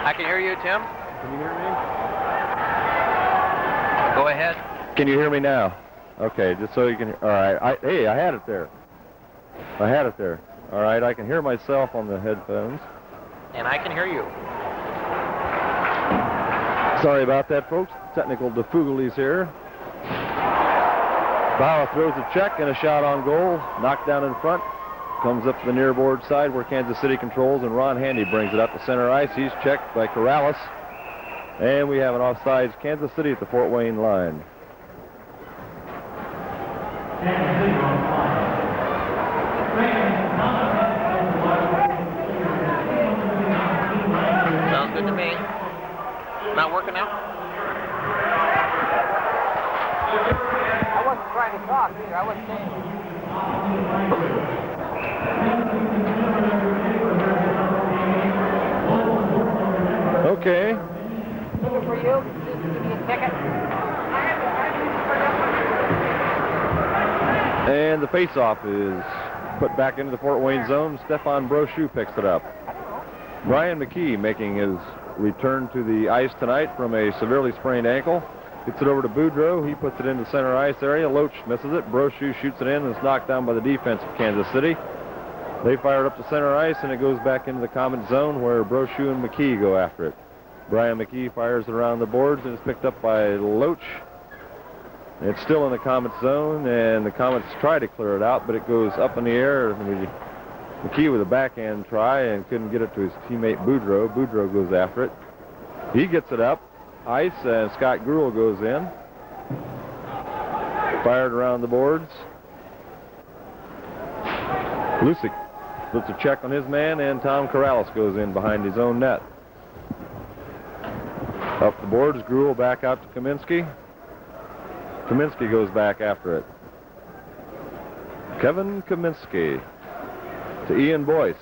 I can hear you, Tim. Can you hear me? Go ahead. Can you hear me now? Okay, just so you can. All right. Hey, I had it there. All right, I can hear myself on the headphones. And I can hear you. Sorry about that, folks. Technical difficulties here. Bauer throws a check and a shot on goal. Knocked down in front. Comes up to the near board side where Kansas City controls, and Ron Handy brings it up to center ice. He's checked by Corrales. And we have an offsides Kansas City at the Fort Wayne line. Sounds good to me. Not working out? I wasn't trying to talk either. I wasn't saying Okay. Looking for you. Just give me a ticket. And the face-off is put back into the Fort Wayne zone. Stefan Brochu picks it up. Brian McKee making his return to the ice tonight from a severely sprained ankle. Gets it over to Boudreau. He puts it in the center ice area. Loach misses it. Brochu shoots it in and is knocked down by the defense of Kansas City. They fire it up to center ice, and it goes back into the Komets zone where Brochu and McKee go after it. Brian McKee fires it around the boards and is picked up by Loach. It's still in the Komets zone, and the Komets try to clear it out, but it goes up in the air. McKee with a backhand try and couldn't get it to his teammate Boudreau. Boudreau goes after it. He gets it up ice, and Scott Gruhl goes in. Fired around the boards. Lucic puts a check on his man, and Tom Corrales goes in behind his own net. Up the boards, Gruhl back out to Kaminski. Kaminski goes back after it. Kevin Kaminski to Ian Boyce.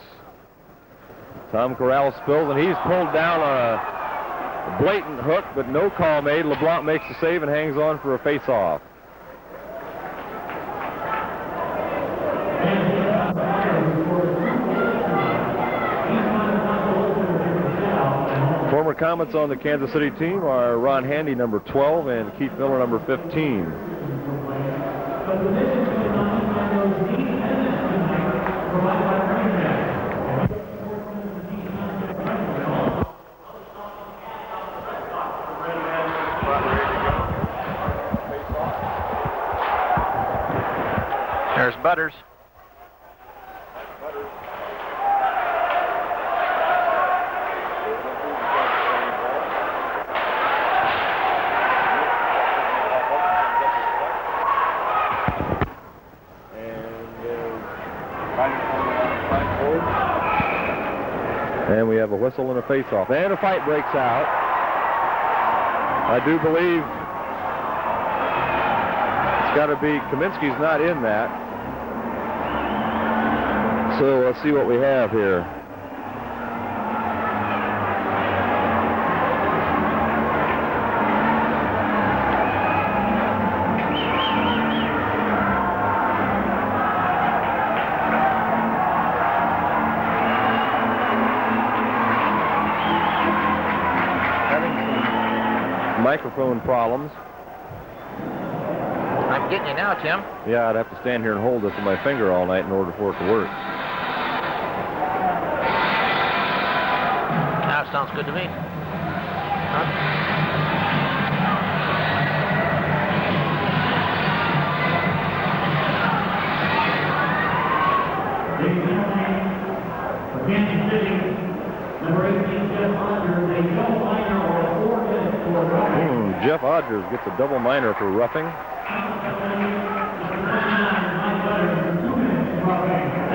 Tom Corrales spills, and he's pulled down on a blatant hook, but no call made. LeBlanc makes the save and hangs on for a face-off. Former Komets on the Kansas City team are Ron Handy, number 12, and Keith Miller, number 15. There's Butters. And we have a whistle and a face-off. And a fight breaks out. I do believe it's got to be Kaminski's not in that. So let's see what we have here. Microphone problems. I'm getting you now, Tim. Yeah, I'd have to stand here and hold this with my finger all night in order for it to work. That sounds good to me. Kansas City, number 18, Jeff Hodgers, a double minor or 4 minutes for roughing. Jeff Hodgers gets a double minor for roughing.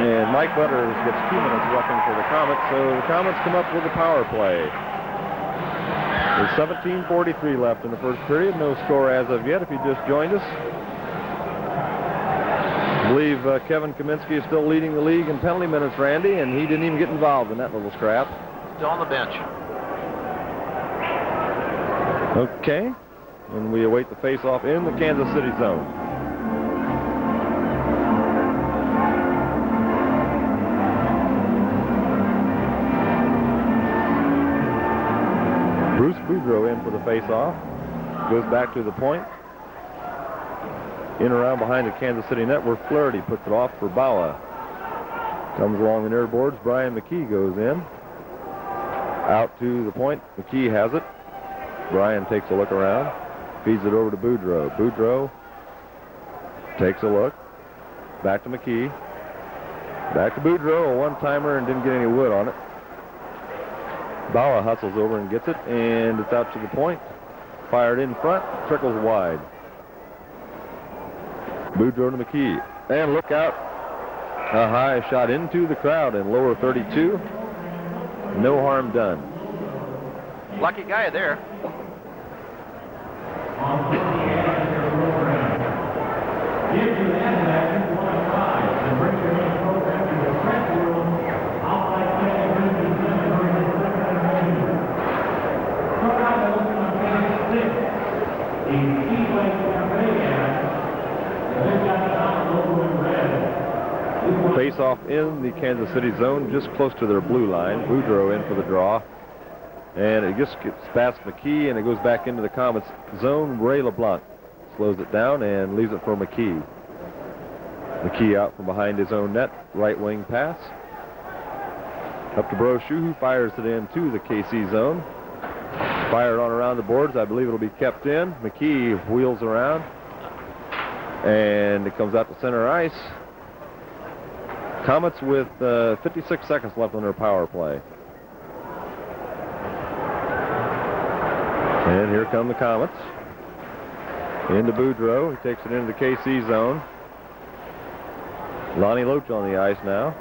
And Mike Butters gets 2 minutes roughing for the Komets, so the Komets come up with a power play. There's 17:43 left in the first period. No score as of yet if you just joined us. I believe Kevin Kaminski is still leading the league in penalty minutes, Randy, and he didn't even get involved in that little scrap. Still on the bench. Okay, and we await the face-off in the Kansas City zone. Bruce Boudreau in for the face-off. Goes back to the point. In around behind the Kansas City net where Flaherty puts it off for Bauer. Comes along the near boards. Brian McKee goes in. Out to the point. McKee has it. Brian takes a look around. Feeds it over to Boudreau. Boudreau takes a look. Back to McKee. Back to Boudreau. A one-timer and didn't get any wood on it. Bauer hustles over and gets it, and it's out to the point. Fired in front. Trickles wide. Boudreau to McKee. And look out. A high shot into the crowd in lower 32. No harm done. Lucky guy there. Face-off in the Kansas City zone, just close to their blue line. Boudreau in for the draw. And it just gets past McKee, and it goes back into the Komets zone. Ray LeBlanc slows it down and leaves it for McKee. McKee out from behind his own net. Right wing pass. Up to Brochu, who fires it into the KC zone. Fired on around the boards. I believe it'll be kept in. McKee wheels around. And it comes out to center ice. Komets with 56 seconds left on their power play. And here come the Komets. Into Boudreau. He takes it into the KC zone. Lonnie Loach on the ice now.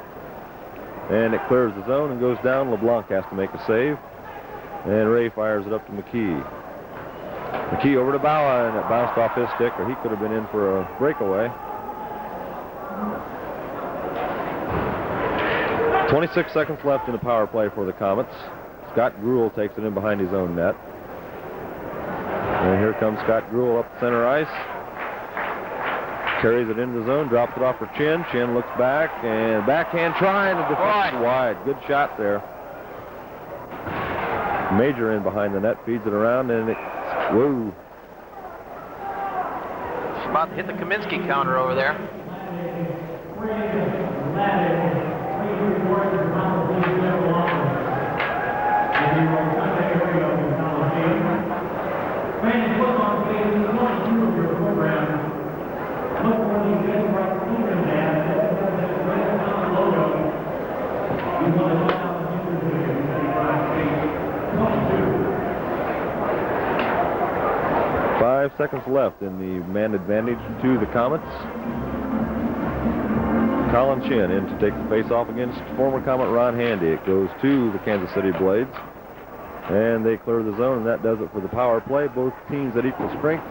And it clears the zone and goes down. LeBlanc has to make a save. And Ray fires it up to McKee. McKee over to Bauer, and it bounced off his stick, or he could have been in for a breakaway. 26 seconds left in the power play for the Komets. Scott Gruhl takes it in behind his own net. And here comes Scott Gruhl up center ice. Carries it into the zone, drops it off for Chin. Chin looks back, and backhand trying to defend wide. Good shot there. Major in behind the net, feeds it around, and it, whoa. It's about to hit the Kaminski counter over there. Seconds left in the man advantage to the Komets. Colin Chin in to take the face-off against former Komet Ron Handy. It goes to the Kansas City Blades. And they clear the zone, and that does it for the power play. Both teams at equal strength.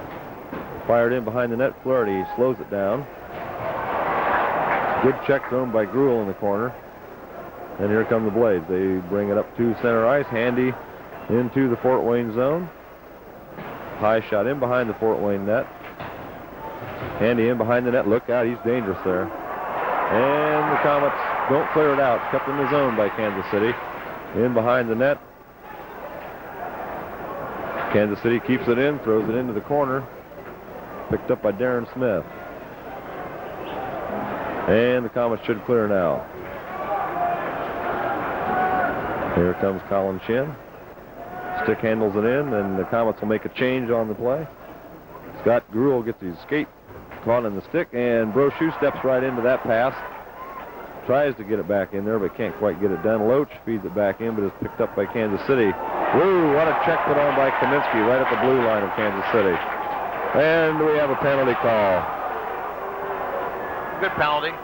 Fired in behind the net. Flaherty slows it down. Good check thrown by Gruhl in the corner. And here come the Blades. They bring it up to center ice. Handy into the Fort Wayne zone. High shot in behind the Fort Wayne net. Handy in behind the net. Look out, he's dangerous there. And the Komets don't clear it out. Kept in the zone by Kansas City. In behind the net. Kansas City keeps it in, throws it into the corner. Picked up by Darren Smith. And the Komets should clear now. Here comes Colin Chin. Stick handles it in, and the Komets will make a change on the play. Scott Gruhl gets his skate caught in the stick, and Brochu steps right into that pass. Tries to get it back in there, but can't quite get it done. Loach feeds it back in, but is picked up by Kansas City. Woo, what a check put on by Kaminski right at the blue line of Kansas City. And we have a penalty call. Good penalty.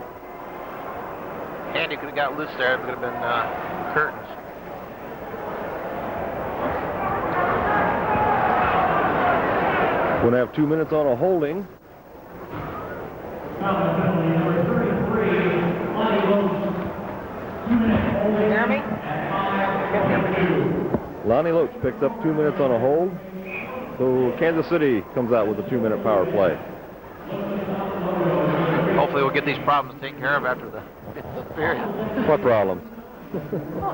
Handy could have got loose there. It could have been curtains. We're going to have 2 minutes on a holding. Jeremy? Lonnie Loach picked up 2 minutes on a hold. So Kansas City comes out with a 2-minute power play. Hopefully we'll get these problems taken care of after the period. What problems?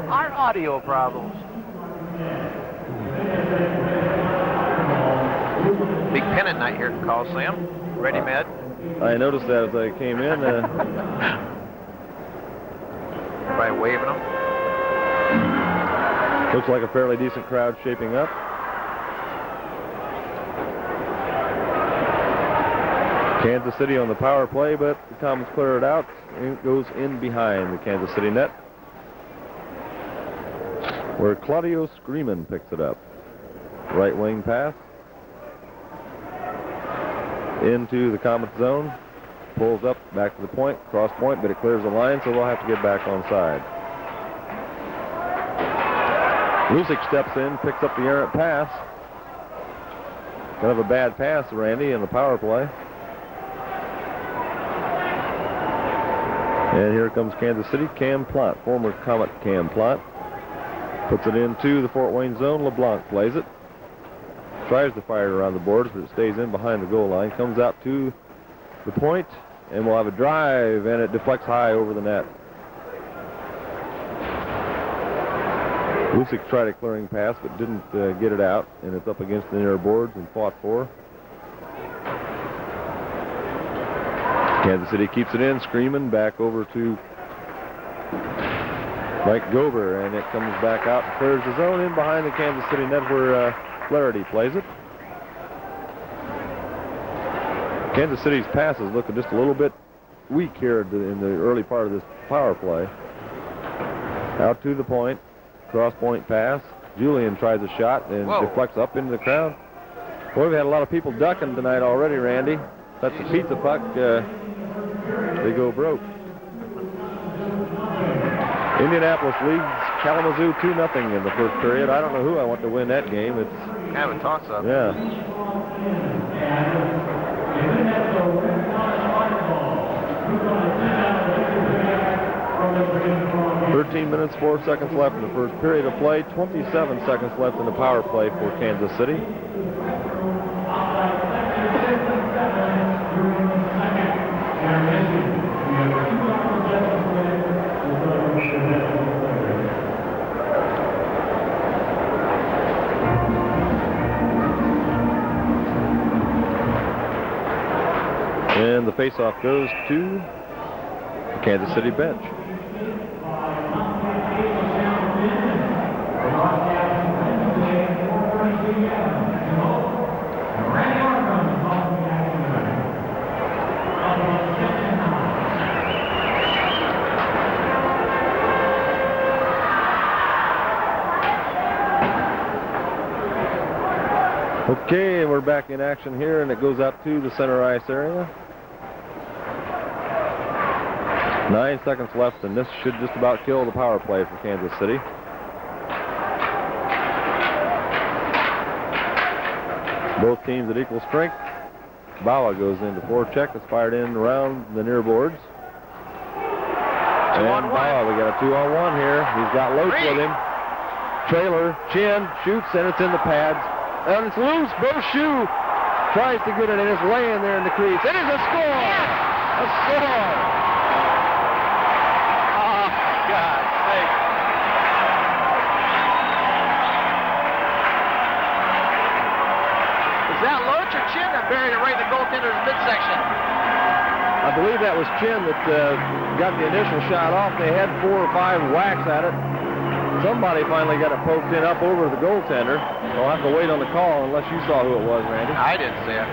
Our audio problems. Big pennant night here at Coliseum. Ready, Med? I noticed that as I came in. Everybody waving them. Looks like a fairly decent crowd shaping up. Kansas City on the power play, but the Komets clear it out. It goes in behind the Kansas City net, where Claudio Screamin picks it up. Right wing pass into the Komets zone. Pulls up back to the point, cross point, but it clears the line, so they'll have to get back on side. Lucic steps in, picks up the errant pass. Kind of a bad pass, Randy, in the power play. And here comes Kansas City. Cam Plante, former Comet Cam Plante, puts it into the Fort Wayne zone. LeBlanc plays it. Tries to fire it around the boards, but it stays in behind the goal line. Comes out to the point, and we'll have a drive, and it deflects high over the net. Lucic tried a clearing pass, but didn't get it out, and it's up against the near boards and fought for. Kansas City keeps it in, Screaming back over to Mike Gober, and it comes back out and clears the zone in behind the Kansas City net where Flaherty plays it. Kansas City's passes look just a little bit weak here in the early part of this power play. Out to the point, cross point pass. Julian tries a shot and deflects up into the crowd. Boy, we've had a lot of people ducking tonight already, Randy. That's a pizza puck. They go broke. Indianapolis leads Kalamazoo 2-0 in the first period. I don't know who I want to win that game. It's kind of a toss-up. Yeah. 13 minutes, 4 seconds left in the first period of play. 27 seconds left in the power play for Kansas City. And the faceoff goes to the Kansas City bench. Okay, and we're back in action here, and it goes out to the center ice area. 9 seconds left, and this should just about kill the power play for Kansas City. Both teams at equal strength. Bawa goes into forecheck. It's fired in around the near boards. And Bawa, we got a 2-on-1 here. He's got Loach with him. Trailer, chin, shoots, and it's in the pads. And it's loose. Brochu tries to get it, and it's laying there in the crease. It is a score! A score! Oh, God's sake. Is that Loach or Chin that buried it right in the goaltender's midsection? I believe that was Chin that got the initial shot off. They had 4 or 5 whacks at it. Somebody finally got it poked in up over the goaltender. We'll have to wait on the call unless you saw who it was, Randy. I didn't see it.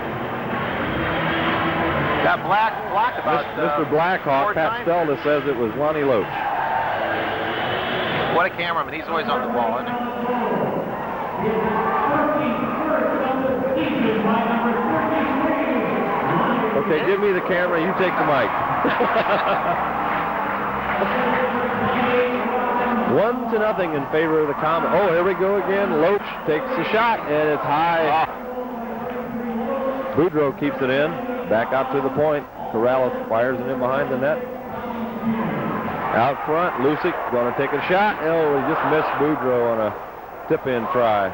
Got black about Mr. Blackhawk, Pat Stelda, says it was Lonnie Loach. What a cameraman. He's always on the ball, isn't he? Okay, give me the camera. You take the mic. 1-0 in favor of the Komets. Oh, here we go again. Loach takes the shot, and it's high. Boudreau keeps it in. Back out to the point. Corrales fires it in behind the net. Out front, Lucic going to take a shot. Oh, he just missed Boudreau on a tip-in try.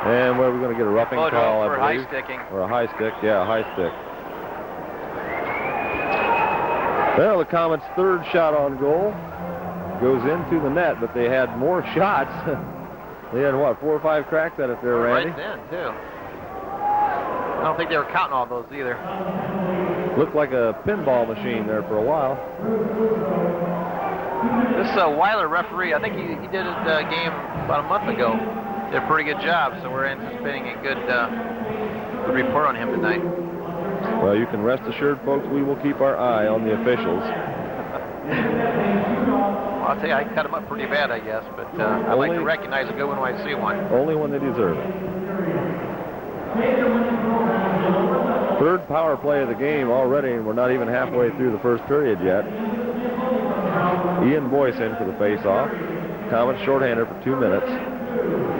And where are we going to get a roughing call, I believe? High sticking. Or a high stick, yeah, a high stick. Well, the Komets' third shot on goal goes into the net, but they had more shots They had, what, 4 or 5 cracks at it there, Randy? Right then, too. I don't think they were counting all those either. Looked like a pinball machine there for a while. This Weiler referee, I think he did a game about a month ago. Did a pretty good job, so we're anticipating a good report on him tonight. Well, you can rest assured, folks, we will keep our eye on the officials. Well, I'll tell you, I cut him up pretty bad, I guess, but I like to recognize a good one when I see one. Only when they deserve it. Third power play of the game already, and we're not even halfway through the first period yet. Ian Boyce in for the face-off. Komets shorthander for 2 minutes.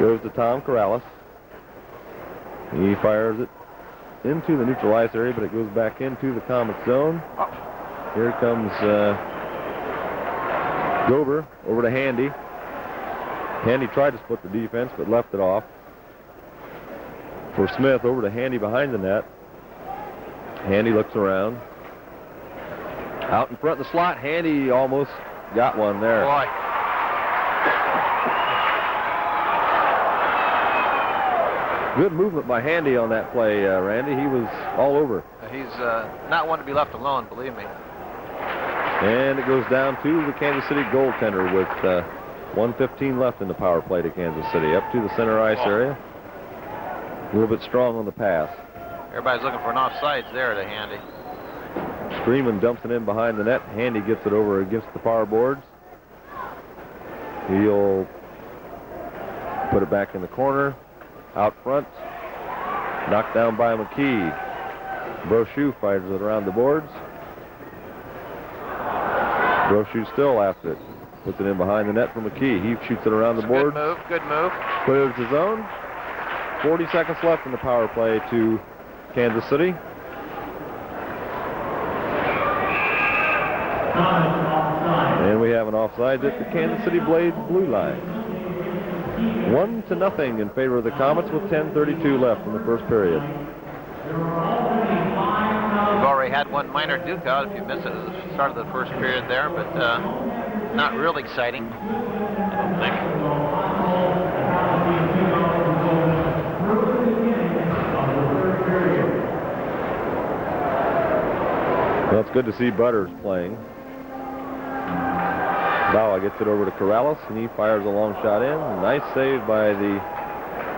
Goes to Tom Corrales. He fires it into the neutral ice area, but it goes back into the Komets zone. Here comes Gober over to Handy. Handy tried to split the defense, but left it off. For Smith, over to Handy behind the net. Handy looks around. Out in front of the slot, Handy almost got one there. Boy. Good movement by Handy on that play, Randy. He was all over. He's not one to be left alone, believe me. And it goes down to the Kansas City goaltender with 1:15 left in the power play to Kansas City. Up to the center ice area. A little bit strong on the pass. Everybody's looking for an offsides there to Handy. Screaman dumps it in behind the net. Handy gets it over against the power boards. He'll put it back in the corner. Out front. Knocked down by McKee. Brochu fires it around the boards. Brochu still after it. Puts it in behind the net for McKee. He shoots it around the boards. Good move. Clears the zone. 40 seconds left in the power play to Kansas City. And we have an offside at the Kansas City Blades blue line. 1-0 in favor of the Komets with 10:32 left in the first period. We've already had one minor duke out. If you missed it at the start of the first period there, but not real exciting, I don't think. Well, it's good to see Butters playing. Bawa gets it over to Corrales, and he fires a long shot in. Nice save by the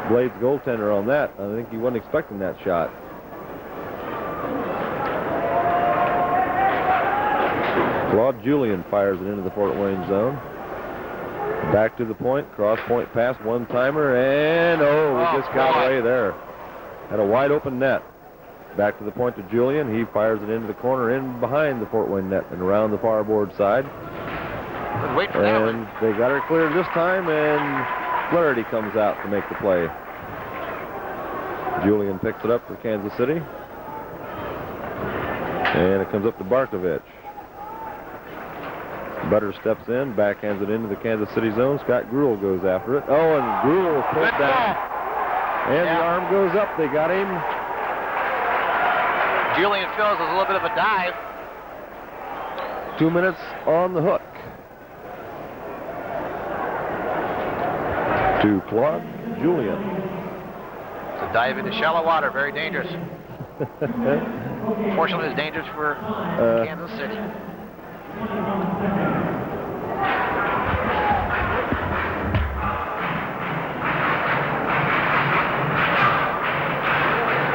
Blades goaltender on that. I think he wasn't expecting that shot. Claude Julien fires it into the Fort Wayne zone. Back to the point, cross point pass, one-timer, and we just got away there. Had a wide open net. Back to the point to Julien. He fires it into the corner, in behind the Fort Wayne net and around the far board side. Wait for that one. And they got her cleared this time, and Flaherty comes out to make the play. Julien picks it up for Kansas City. And it comes up to Barkovich. Butter steps in, backhands it into the Kansas City zone. Scott Gruhl goes after it. Oh, and Gruhl is pulled down. And the arm goes up. They got him. Julien feels a little bit of a dive. 2 minutes on the hook. To Claude Julien. It's a dive into shallow water, very dangerous. Fortunately, it's dangerous for Kansas City.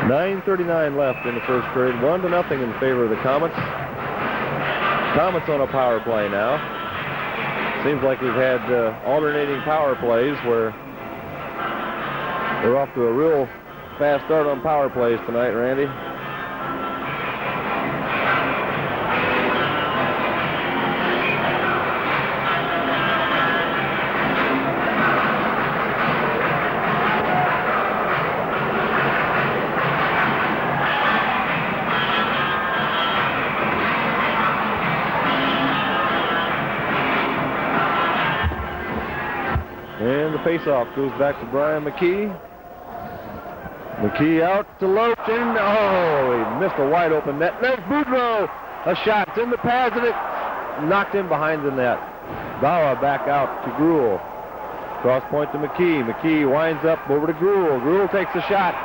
.9:39 left in the first period. 1-0 in favor of the Komets. Komets on a power play now. Seems like we've had alternating power plays where they're off to a real fast start on power plays tonight, Randy. And the face-off goes back to Brian McKee. McKee out to Loach, and he missed a wide open net. There's Boudreau. A shot. It's in the pads, and it knocked in behind the net. Bawa back out to Gruhl. Cross point to McKee. McKee winds up over to Gruhl. Gruhl takes a shot.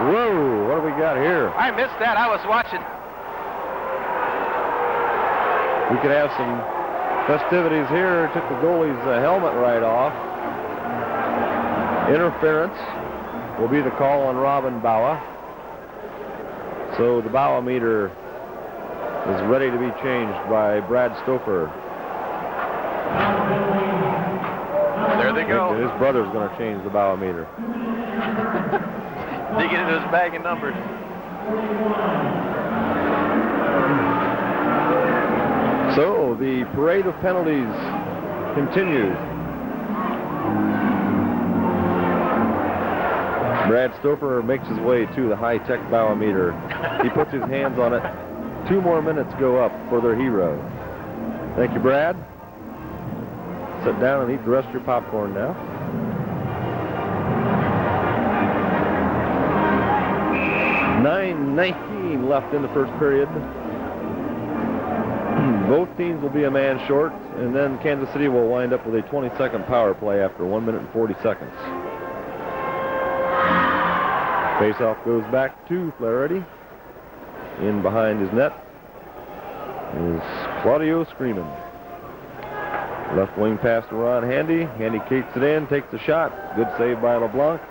Whoa, what do we got here? I missed that. I was watching. We could have some festivities here. Took the goalie's helmet right off. Interference will be the call on Robin Bauer. So the Bauer meter is ready to be changed by Brad Stouffer. There they go. His brother's going to change the Bauer meter. Digging into his bag of numbers. So the parade of penalties continues. Brad Stouffer makes his way to the high-tech Bauer meter. He puts his hands on it. 2 more minutes go up for their hero. Thank you, Brad. Sit down and eat the rest of your popcorn now. .9:19 left in the first period. Both teams will be a man short, and then Kansas City will wind up with a 20-second power play after 1 minute and 40 seconds. Face-off goes back to Flaherty. In behind his net is Claudio Screamin. Left wing pass to Ron Handy. Handy kicks it in, takes the shot. Good save by LeBlanc.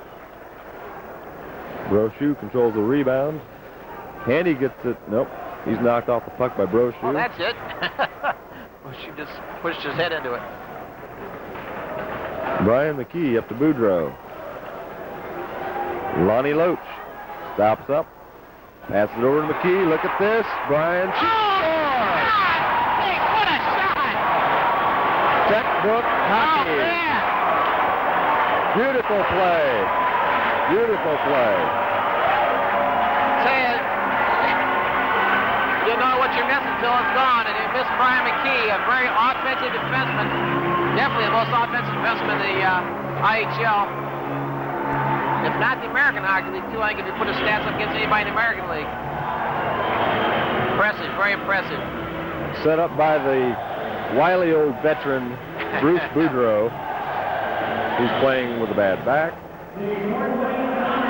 Brochu controls the rebound. Handy gets it. Nope. He's knocked off the puck by Brochu. Oh, that's it. Brochu just pushed his head into it. Brian McKee up to Boudreau. Lonnie Loach stops up. Passes it over to McKee. Look at this. Brian shoots. Hey, what a shot! Textbook hockey. Oh, man. Beautiful play. Beautiful play. Say it. You know what you miss until it's gone, and you miss Brian McKee, a very offensive defenseman. Definitely the most offensive defenseman in the IHL. If not the American Hockey League, too, I think if you put his stats up against anybody in the American League. Impressive, very impressive. Set up by the wily old veteran, Bruce Boudreau. He's playing with a bad back.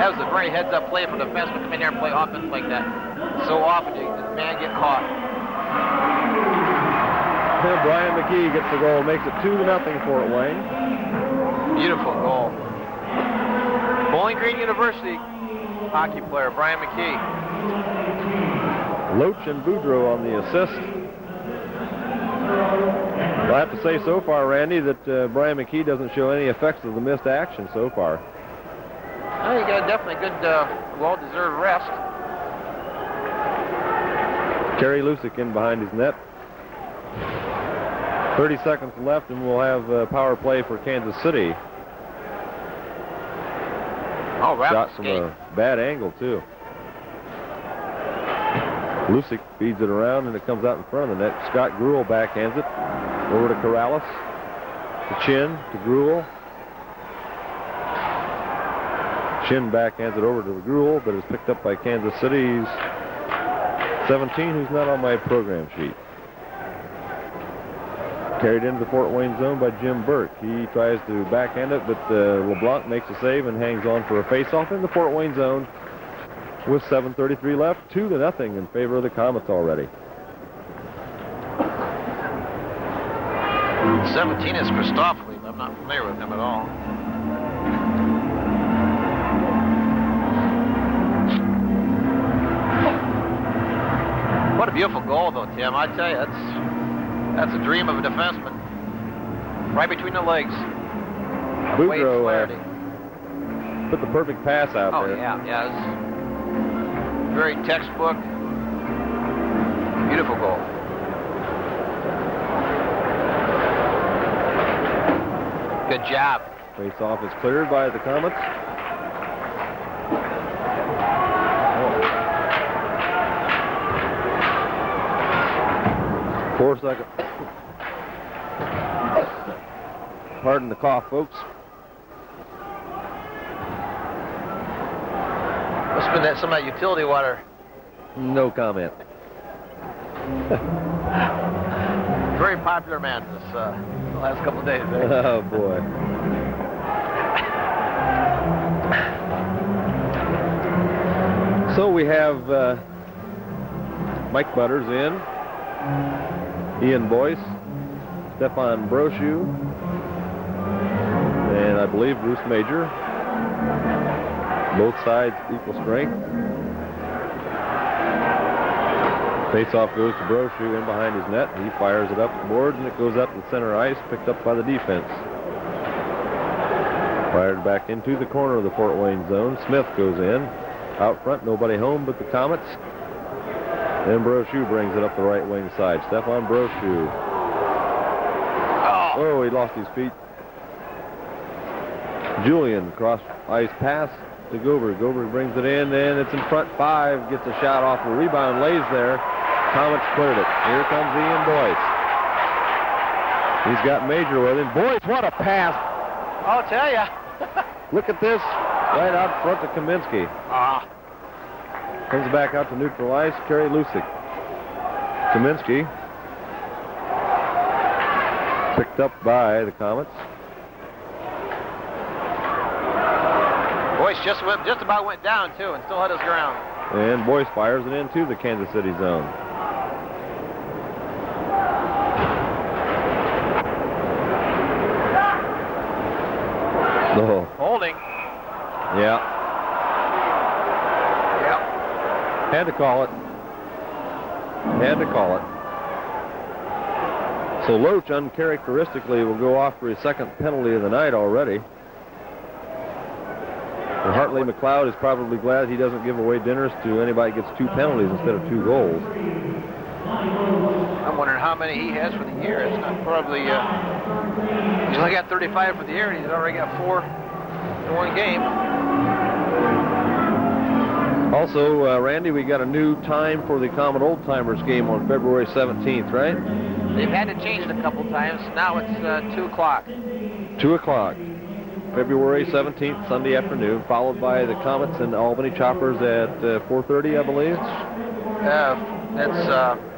That was a very heads-up play for the defenseman to come in there and play offense like that. So often, the man get caught. And Brian McKee gets the goal, makes it 2-0 Fort Wayne. Beautiful goal. Bowling Green University hockey player, Brian McKee. Loach and Boudreau on the assist. I have to say so far, Randy, that Brian McKee doesn't show any effects of the missed action so far. Well, he got definitely good, well-deserved rest. Kerry Lusick in behind his net. 30 seconds left, and we'll have power play for Kansas City. Oh, shot from a bad angle, too. Lusick feeds it around, and it comes out in front of the net. Scott Gruhl backhands it over to Corrales. To Chin, to Gruhl. Chin backhands it over to the Gruhl, but is picked up by Kansas City's 17, who's not on my program sheet. Carried into the Fort Wayne zone by Jim Burke. He tries to backhand it, but LeBlanc makes a save and hangs on for a face-off in the Fort Wayne zone with 7:33 left. 2-0 in favor of the Komets already. 17 is Christoffoli. I'm not familiar with him at all. What a beautiful goal, though, Tim. I tell you, that's a dream of a defenseman. Right between the legs. Boudreau put the perfect pass out there. Oh, yeah. It's very textbook. Beautiful goal. Good job. Face-off is cleared by the Komets. 4 seconds. Pardon the cough, folks. Must have been some of that utility water. No comment. Very popular man this last couple of days. Eh? Oh, boy. So we have Mike Butters in, Ian Boyce, Stefan Brochu, and I believe Bruce Major. Both sides equal strength. Face-off goes to Brochu in behind his net. He fires it up the boards, and it goes up to the center ice, picked up by the defense. Fired back into the corner of the Fort Wayne zone. Smith goes in. Out front, nobody home but the Komets. And Brochu brings it up the right wing side. Stefan Brochu. Oh, he lost his feet. Julian, cross-ice pass to Gober. Gober brings it in, and it's in front. 5, gets a shot off the rebound, lays there. Komets cleared it. Here comes Ian Boyce. He's got Major with him. Boyce, what a pass. I'll tell you. Look at this. Right out front to Kaminski. Comes back out to neutral ice. Kerry Lucic. Kaminski. Picked up by the Komets. Boyce just about went down, too, and still had his ground. And Boyce fires it into the Kansas City zone. Oh. Holding. Yeah. Yep. Had to call it. Had to call it. So Loach, uncharacteristically, will go off for his second penalty of the night already. And Hartley McLeod is probably glad he doesn't give away dinners to anybody who gets 2 penalties instead of 2 goals. I'm wondering how many he has for the year. It's not probably, he's only got 35 for the year, and he's already got 4 in one game. Also, Randy, we got a new time for the Comet Old Timers game on February 17th, right? They've had to change it a couple times. Now it's 2 o'clock. 2 o'clock. February 17th, Sunday afternoon, followed by the Komets and Albany Choppers at 4:30, I believe.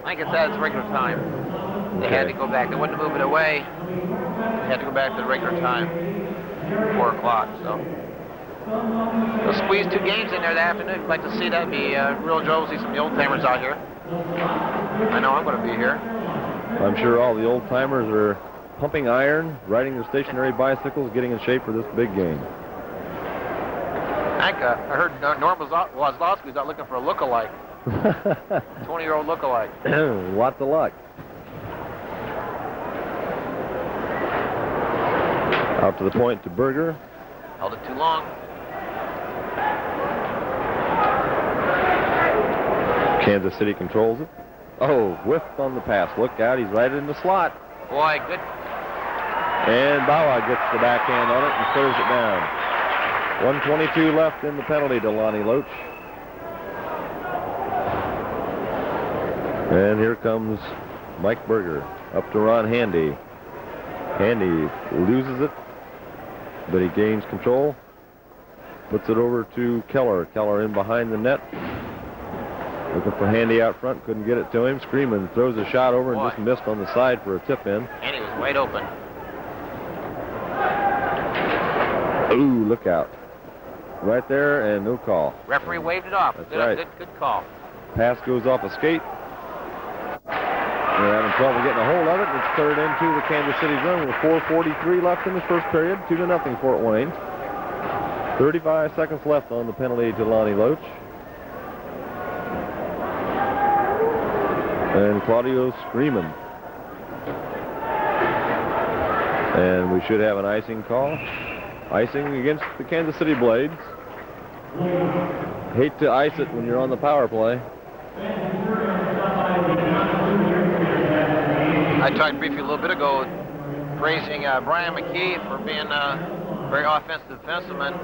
I think it's at its regular time. They had to go back. They wouldn't move it away. They had to go back to the regular time, 4 o'clock. So they'll squeeze 2 games in there that afternoon. If you'd like to see that, be real Joe. See some of the old timers out here. I know I'm going to be here. I'm sure all the old timers are pumping iron, riding their stationary bicycles, getting in shape for this big game. I heard Norm Wazlowski's out looking for a look-alike. 20-year-old look-alike. Lots of luck. Out to the point to Berger. Held it too long. Kansas City controls it. Oh, whiffed on the pass. Look out, he's right in the slot. Boy, good. And Bawa gets the backhand on it and clears it down. 1:22 left in the penalty to Lonnie Loach. And here comes Mike Berger up to Ron Handy. Handy loses it, but he gains control. Puts it over to Keller. Keller in behind the net. Looking for Handy out front. Couldn't get it to him. Screaman throws a shot over and just missed on the side for a tip-in. Handy was wide open. Ooh, look out. Right there, and no call. Referee waved it off. That's right. Good call. Pass goes off a skate. They're having trouble getting a hold of it. It's cleared into the Kansas City zone with 4:43 left in the first period. 2-0 Fort Wayne. 35 seconds left on the penalty to Lonnie Loach. And Claudio Screaman. And we should have an icing call. Icing against the Kansas City Blades. Hate to ice it when you're on the power play. I talked briefly a little bit ago praising Brian McKee for being a very offensive defenseman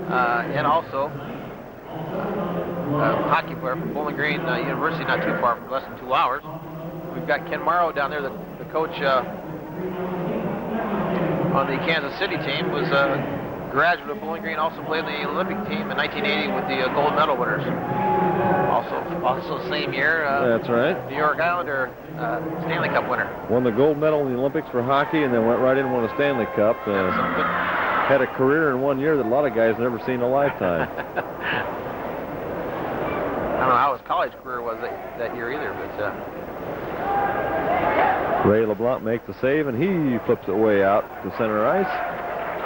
and also a hockey player from Bowling Green University, not too far, from less than 2 hours. We've got Ken Morrow down there, the coach on the Kansas City team, was a graduate of Bowling Green, also played in the Olympic team in 1980 with the gold medal winners. Also same year, that's right. New York Islander Stanley Cup winner. Won the gold medal in the Olympics for hockey and then went right in and won a Stanley Cup. Had a career in 1 year that a lot of guys never seen in a lifetime. don't know how his college career was that year either, but Ray LeBlanc makes the save, and he flips it way out to center ice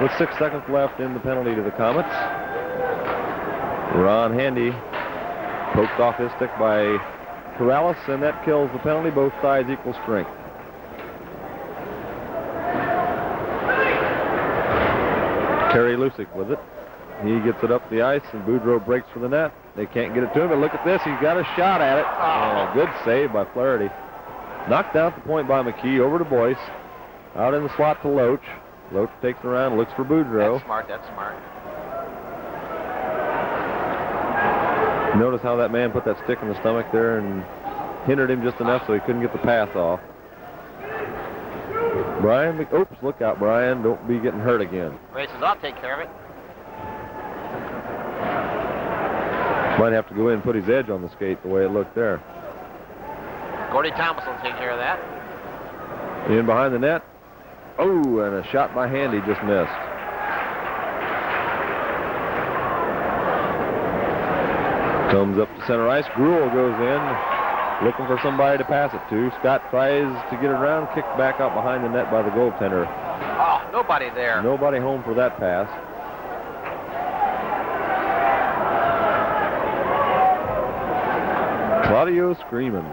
with 6 seconds left in the penalty to the Komets. Ron Handy poked off his stick by Corrales, and that kills the penalty. Both sides equal strength. Kerry Lucic with it. He gets it up the ice, and Boudreau breaks for the net. They can't get it to him, but look at this. He's got a shot at it. Oh, good save by Flaherty. Knocked out the point by McKee, over to Boyce. Out in the slot to Loach. Loach takes it around, looks for Boudreau. that's smart, that's smart. Notice how that man put that stick in the stomach there and hindered him just enough so he couldn't get the pass off. Brian, oops, look out, Brian. Don't be getting hurt again. Ray says, I'll take care of it. Might have to go in and put his edge on the skate the way it looked there. Gordy Thomas will take care of that. In behind the net. Oh, and a shot by Handy just missed. Comes up to center ice. Gruhl goes in, looking for somebody to pass it to. Scott tries to get it around, kicked back out behind the net by the goaltender. Oh, nobody there. Nobody home for that pass. Claudio screaming.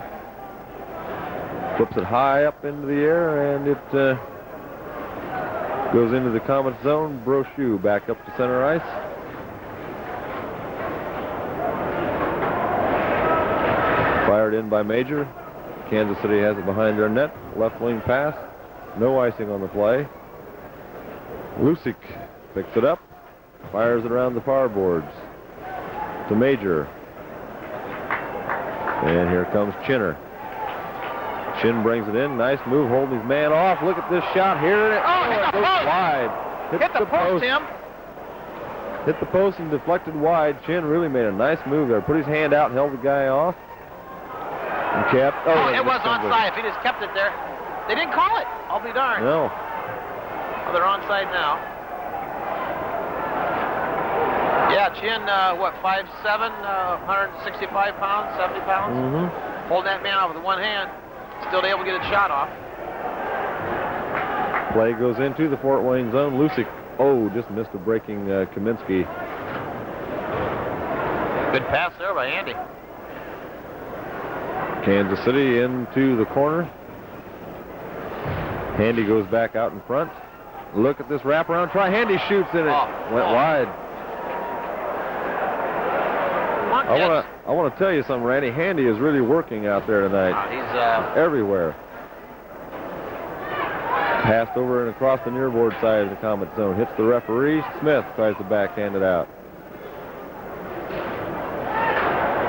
Flips it high up into the air, and it goes into the Komets zone. Brochu back up to center ice. Fired in by Major. Kansas City has it behind their net. Left wing pass. No icing on the play. Lucic picks it up. Fires it around the far boards to Major. And here comes Chinner. Chin brings it in. Nice move, holding his man off. Look at this shot here. Hit it the goes post. wide. Hit the post, Tim. Hit the post and deflected wide. Chin really made a nice move there. Put his hand out and held the guy off. And kept. Oh, it was onside. If he just kept it there. They didn't call it. I'll be darned. No. Oh, they're onside now. Yeah, Chin, what, 5'7", 165 pounds, 70 pounds? Mm-hmm. Holding that man off with one hand. Still able to get a shot off. Play goes into the Fort Wayne zone. Lucic, just missed a breaking Kaminski. Good pass there by Andy. Kansas City into the corner. Handy goes back out in front. Look at this wraparound try. Handy shoots in it. Went wide. I want to tell you something, Randy. Handy is really working out there tonight. He's everywhere. Passed over and across the nearboard side of the Komet zone. Hits the referee. Smith tries to backhand it out.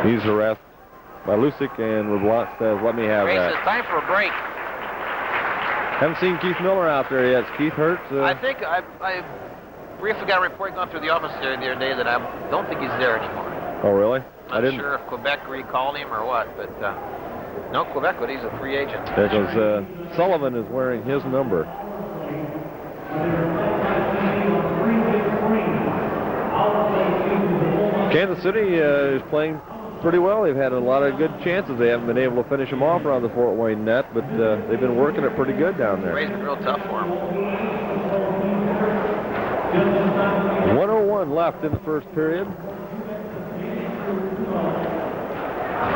He's harassed by Lucic, and LeBlanc says, let me have that. It's time for a break. Haven't seen Keith Miller out there yet. Is Keith hurt? I think I briefly got a report going through the office there the other day that I don't think he's there anymore. Oh, really? I'm not sure if Quebec recalled him or what, but no, Quebec, but he's a free agent. There goes Sullivan is wearing his number. Kansas City is playing pretty well. They've had a lot of good chances. They haven't been able to finish them off around the Fort Wayne net, but they've been working it pretty good down there. Ray's been real tough for them. 1:01 left in the first period.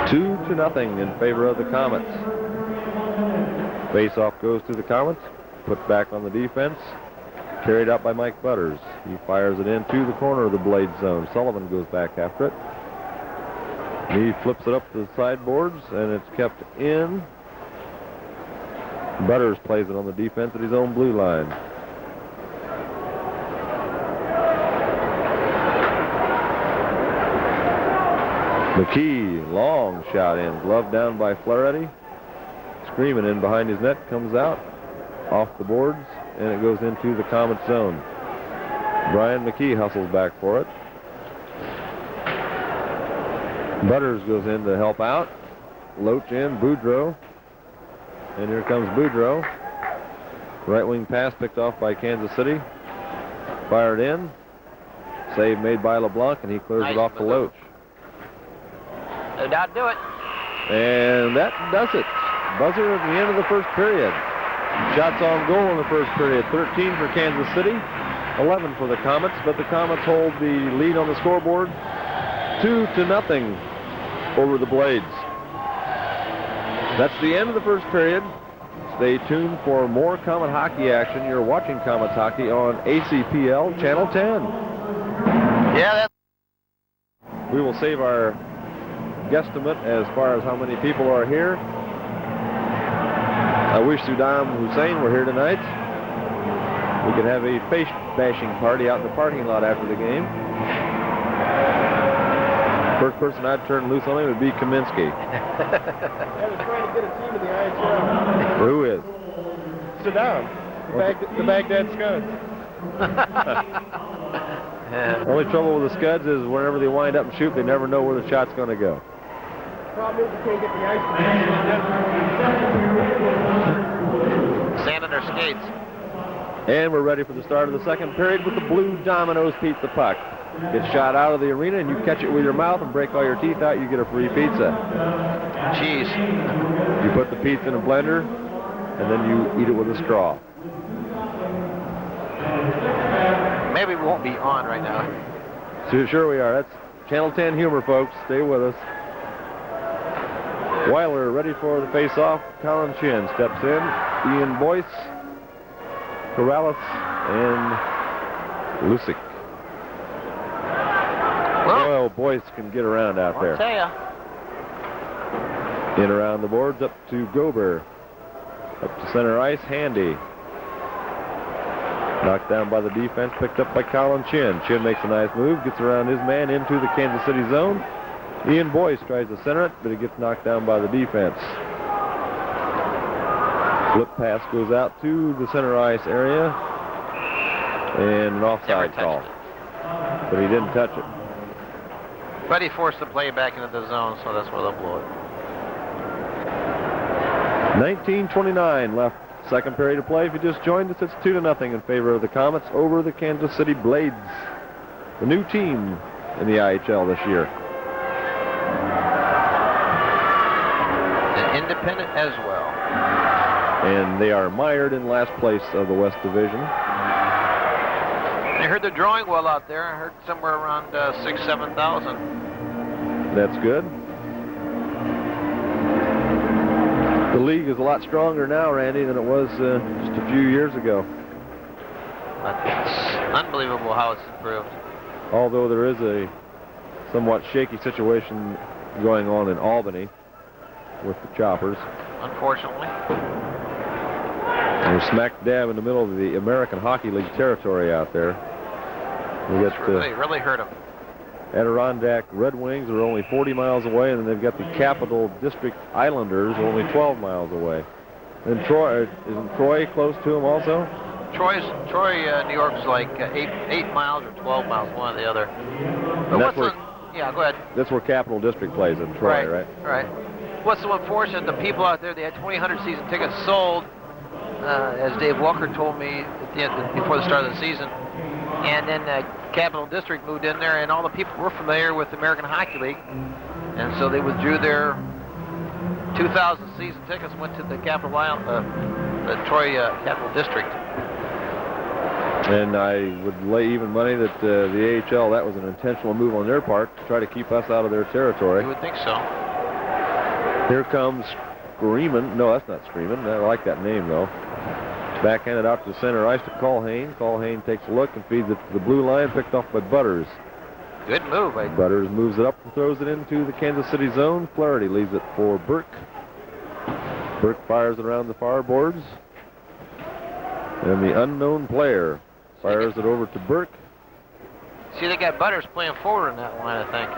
2-0 in favor of the Komets. Face-off goes to the Komets. Put back on the defense. Carried out by Mike Butters. He fires it into the corner of the blade zone. Sullivan goes back after it. He flips it up to the sideboards, and it's kept in. Butters plays it on the defense at his own blue line. McKee, long shot in. Glove down by Flaherty. Screaming in behind his net, comes out off the boards, and it goes into the Komet zone. Brian McKee hustles back for it. Butters goes in to help out. Loach in, Boudreau. And here comes Boudreau. Right wing pass picked off by Kansas City. Fired in. Save made by LeBlanc, and he clears it off to Loach. They'd outdo it. And that does it. Buzzer at the end of the first period. Shots on goal in the first period. 13 for Kansas City, 11 for the Komets, but the Komets hold the lead on the scoreboard 2-0 over the Blades. That's the end of the first period. Stay tuned for more Comet hockey action. You're watching Komets hockey on ACPL Channel 10. Yeah, We will save our guesstimate as far as how many people are here. I wish Saddam Hussein were here tonight. We could have a face bashing party out in the parking lot after the game. First person I'd turn loose on him would be Kaminski. I was trying to get a team in the IHL. Who is? Saddam, the Baghdad Scuds. The only trouble with the Scuds is whenever they wind up and shoot, they never know where the shot's going to go. Problem is you can't get the ice. sand on their skates. And we're ready for the start of the second period with the Blue Dominoes Pizza Puck. Gets shot out of the arena and you catch it with your mouth and break all your teeth out, you get a free pizza. Cheese. You put the pizza in a blender and then you eat it with a straw. Maybe we won't be on right now. Sure we are. That's Channel 10 humor, folks. Stay with us. Weiler ready for the face-off. Colin Chin steps in. Ian Boyce, Corrales, and Lucic. Well, Boyce can get around out there. I'll tell ya. In around the boards, up to Gober. Up to center ice, Handy. Knocked down by the defense, picked up by Colin Chin. Chin makes a nice move, gets around his man into the Kansas City zone. Ian Boyce tries to center it, but it gets knocked down by the defense. Flip pass goes out to the center ice area. And an offside call. But he didn't touch it. But he forced the play back into the zone, so that's where they'll blow it. 19:29 left. Second period of play. If you just joined us, it's 2-0 in favor of the Komets over the Kansas City Blades, the new team in the IHL this year. And independent as well. And they are mired in last place of the West Division. I heard they're drawing well out there. I heard somewhere around 6,000 to 7,000. That's good. The league is a lot stronger now, Randy, than it was just a few years ago. It's unbelievable how it's improved. Although there is a somewhat shaky situation going on in Albany with the Choppers. Unfortunately. We're smack dab in the middle of the American Hockey League territory out there. We got really hurt them. Adirondack Red Wings are only 40 miles away, and then they've got the Capital District Islanders only 12 miles away. And Troy, isn't Troy close to them also? Troy, New York's like 8 miles or 12 miles, one or the other. But that's where, yeah, go ahead. That's where Capital District plays in Troy, right? Right. What's so unfortunate, the people out there, they had 2,800 season tickets sold, as Dave Walker told me at the end, before the start of the season. And then Capital District moved in there, and all the people were familiar with the American Hockey League. And so they withdrew their 2,000 season tickets, went to the Capital the Troy Capital District. And I would lay even money that the AHL, that was an intentional move on their part to try to keep us out of their territory. You would think so. Here comes Screamin'. No, that's not Screamin'. I like that name, though. Backhanded out to center ice to Colhane. Colhane takes a look and feeds it to the blue line, picked off by Butters. Good move. Butters moves it up and throws it into the Kansas City zone. Flaherty leaves it for Burke. Burke fires it around the far boards. And the unknown player fires it over to Burke. See, they got Butters playing forward in that line, I think.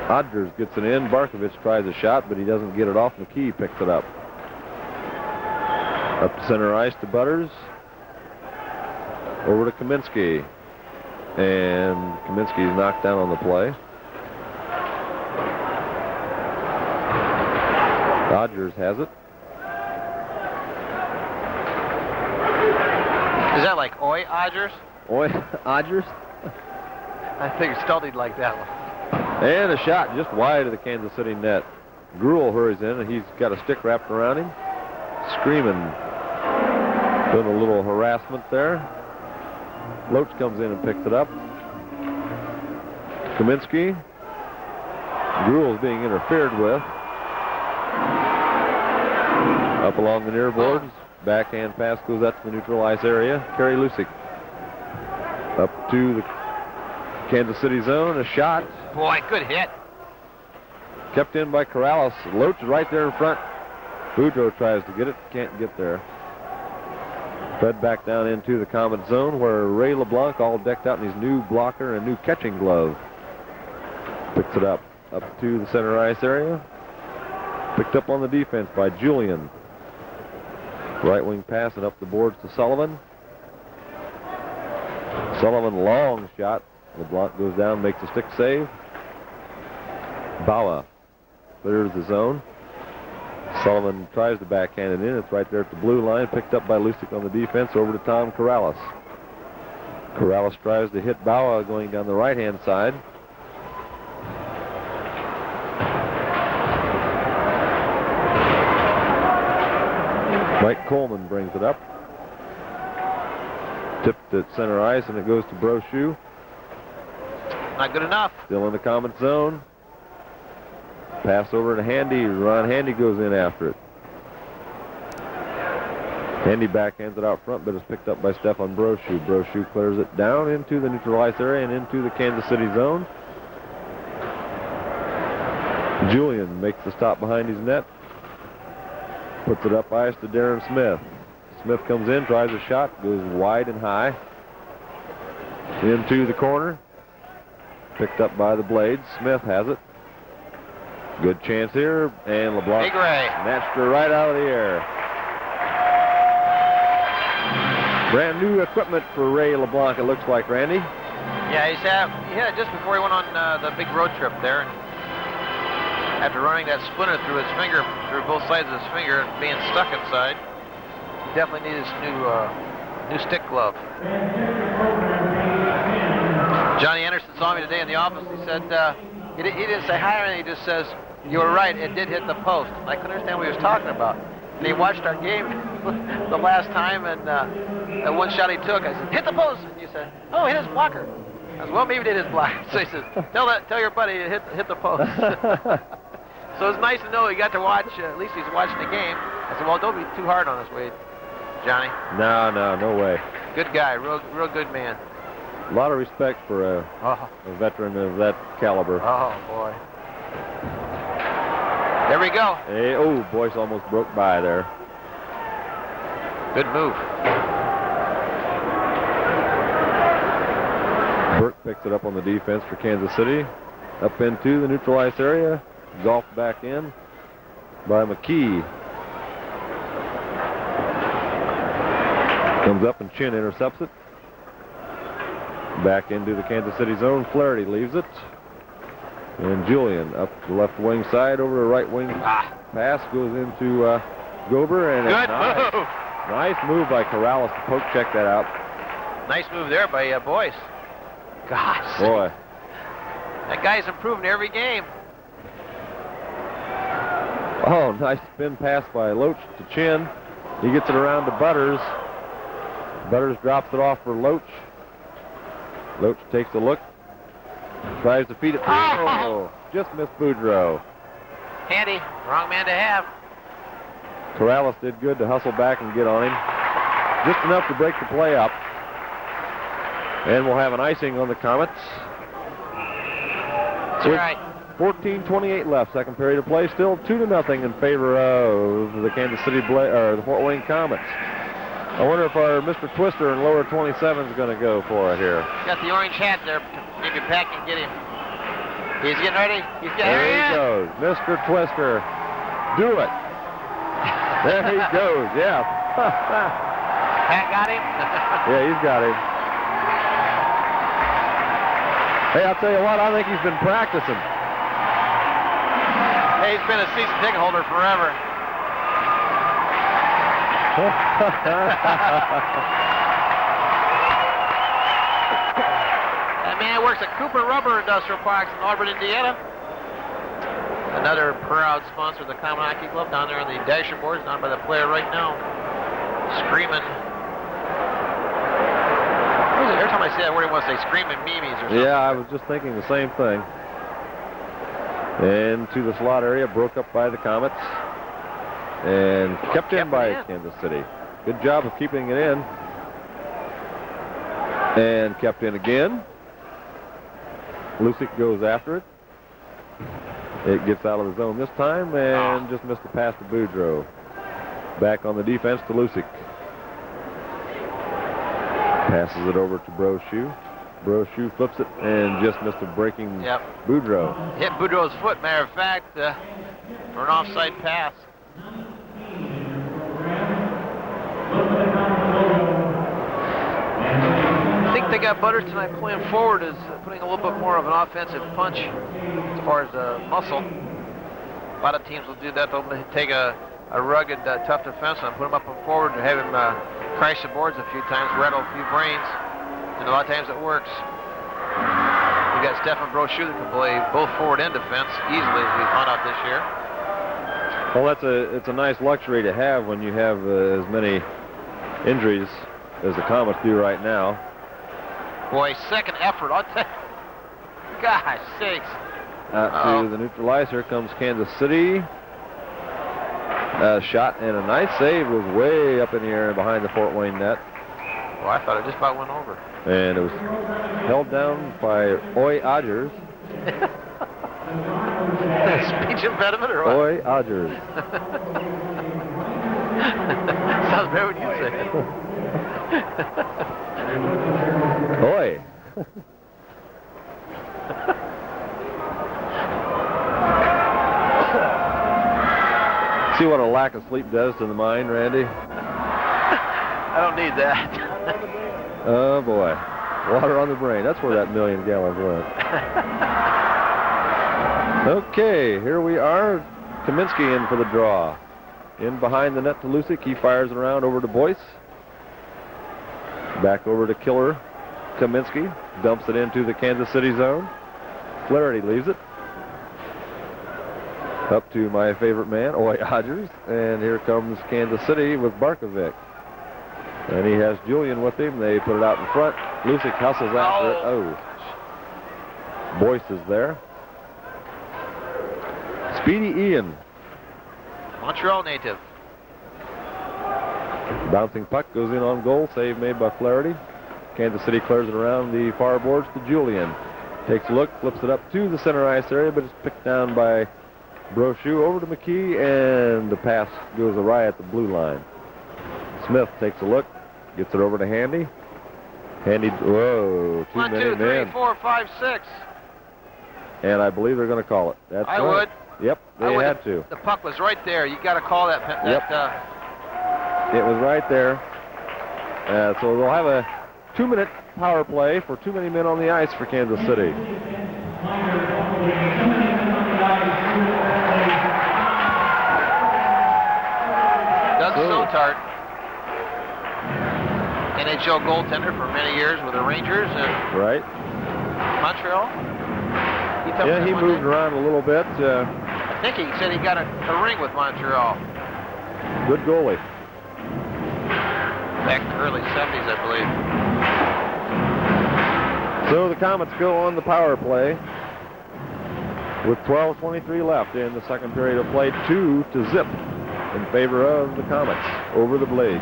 Odgers gets it in. Barkovich tries a shot, but he doesn't get it off. McKee picks it up. Up to center ice to Butters. Over to Kaminski. And Kaminski's knocked down on the play. Odgers has it. Is that like Odgers? Odgers? I think Stulty'd like that one. And a shot just wide of the Kansas City net. Gruhl hurries in, and he's got a stick wrapped around him. Screaming. Doing a little harassment there. Loach comes in and picks it up. Kaminski. Gruhl's being interfered with. Up along the near boards. Backhand pass goes up to the neutral ice area. Kerry Lucic. Up to the Kansas City zone. A shot. Boy, good hit. Kept in by Corrales. Loach is right there in front. Boudreau tries to get it. Can't get there. Fed back down into the Komets zone where Ray LeBlanc, all decked out in his new blocker and new catching glove, picks it up to the center ice area. Picked up on the defense by Julian. Right wing pass and up the boards to Sullivan. Sullivan, long shot. LeBlanc goes down, makes a stick save. Bawa clears the zone. Sullivan tries to backhand it in. It's right there at the blue line. Picked up by Lucic on the defense. Over to Tom Corrales. Corrales tries to hit Bawa going down the right-hand side. Mike Coleman brings it up. Tipped at center ice, and it goes to Brochu. Not good enough. Still in the Komets zone. Pass over to Handy. Ron Handy goes in after it. Handy backhands it out front, but it's picked up by Stefan Brochu. Brochu clears it down into the neutral ice area and into the Kansas City zone. Julian makes the stop behind his net. Puts it up ice to Darren Smith. Smith comes in, tries a shot, goes wide and high. Into the corner. Picked up by the Blades. Smith has it. Good chance here, and LeBlanc snatched her right out of the air. Brand new equipment for Ray LeBlanc, it looks like, Randy. Yeah, he had it just before he went on the big road trip there. And after running that splinter through his finger, through both sides of his finger, and being stuck inside, he definitely needed his new stick glove. Johnny Anderson saw me today in the office. He said, he didn't say hi or anything, he just says, "You were right, it did hit the post." And I couldn't understand what he was talking about. And he watched our game the last time, and that one shot he took, I said, "Hit the post!" And you said, "Oh, hit his blocker." I said, "Well, maybe it hit his blocker." So he says, tell your buddy it hit the post." So it's nice to know he got to watch, at least he's watching the game. I said, "Well, don't be too hard on us, Wade." Johnny? No way. Good guy, real good man. A lot of respect for a veteran of that caliber. Oh, boy. There we go. Hey, oh, Boyce almost broke by there. Good move. Burke picks it up on the defense for Kansas City. Up into the neutral ice area. Golfed back in by McKee. Comes up and Chin intercepts it. Back into the Kansas City zone. Flaherty leaves it. And Julian up the left wing side over the right wing. Pass goes into Gober. And good move. Nice move by Corrales to poke check that out. Nice move there by Boyce. Gosh. Boy. That guy's improving every game. Oh, nice spin pass by Loach to Chin. He gets it around to Butters. Butters drops it off for Loach. Loach takes a look. Tries to feed it. Oh, just missed Boudreau. Handy. Wrong man to have. Corrales did good to hustle back and get on him. Just enough to break the play up. And we'll have an icing on the Komets. That's right. 14:28 left, second period of play. Still 2-0 in favor of the Kansas City the Fort Wayne Komets. I wonder if our Mr. Twister in lower 27 is going to go for it here. Got the orange hat there. Maybe Pat can get him. He's getting ready. There he goes. Mr. Twister. Do it. There he goes. Yeah. Pat got him? Yeah, he's got him. Hey, I'll tell you what, I think he's been practicing. Hey, he's been a season ticket holder forever. That man who works at Cooper Rubber Industrial Parks in Auburn, Indiana. Another proud sponsor of the Common Hockey Club down there on the dasher boards, down by the player right now. Screaming. Every time I say that word, I want to say screaming memes or something. Yeah, I was just thinking the same thing. Into the slot area, broke up by the Komets. And kept in by Kansas City. Good job of keeping it in. And kept in again. Lucic goes after it. It gets out of the zone this time and just missed the pass to Boudreau. Back on the defense to Lucic. Passes it over to Brochu. Brochu flips it and just missed a breaking Boudreau. Hit Boudreau's foot, matter of fact, for an offside pass. I think they got Butters tonight playing forward is putting a little bit more of an offensive punch as far as muscle. A lot of teams will do that. They'll take a rugged, tough defenseman and put him up and forward and have him crash the boards a few times, rattle a few brains, and a lot of times it works. We got Stefan Brochu that can play both forward and defense easily, as we found out this year. Well, it's a nice luxury to have when you have as many injuries as the Komets do right now. Boy, second effort, I'll tell you. Gosh sakes. Out to the neutral ice. Here comes Kansas City. A shot and a nice save was way up in the air behind the Fort Wayne net. Well, I thought it just about went over. And it was held down by Oy Odgers. Speech impediment or what? Oy Odgers. Sounds better when you say it. Oy. See what a lack of sleep does to the mind, Randy? I don't need that. Oh, boy. Water on the brain. That's where that 1,000,000 gallons went. Okay, here we are. Kaminski in for the draw. In behind the net to Lucic. He fires it around over to Boyce. Back over to Killer. Kaminski dumps it into the Kansas City zone. Flaherty leaves it. Up to my favorite man, Oy Odgers. And here comes Kansas City with Barkovic. And he has Julian with him. They put it out in front. Lucic hustles after it. Oh. Boyce is there. Speedy Ian. Montreal native. Bouncing puck goes in on goal. Save made by Flaherty. Kansas City clears it around the far boards to Julian. Takes a look, flips it up to the center ice area, but it's picked down by Brochu over to McKee, and the pass goes awry at the blue line. Smith takes a look, gets it over to Handy. Handy, whoa, too many men. 1, 2, 3, 4, 5, 6. And I believe they're going to call it. That's I right. would. Yep, they had to. The puck was right there. You got to call that. It was right there. So they'll have a 2-minute power play for too many men on the ice for Kansas City. Doug Sotart, NHL goaltender for many years with the Rangers and right. Montreal. He moved around a little bit. I think he said he got a ring with Montreal. Good goalie. Back in the early 70s, I believe. So the Komets go on the power play with 12:23 left in the second period of play. 2-0 in favor of the Komets over the Blades.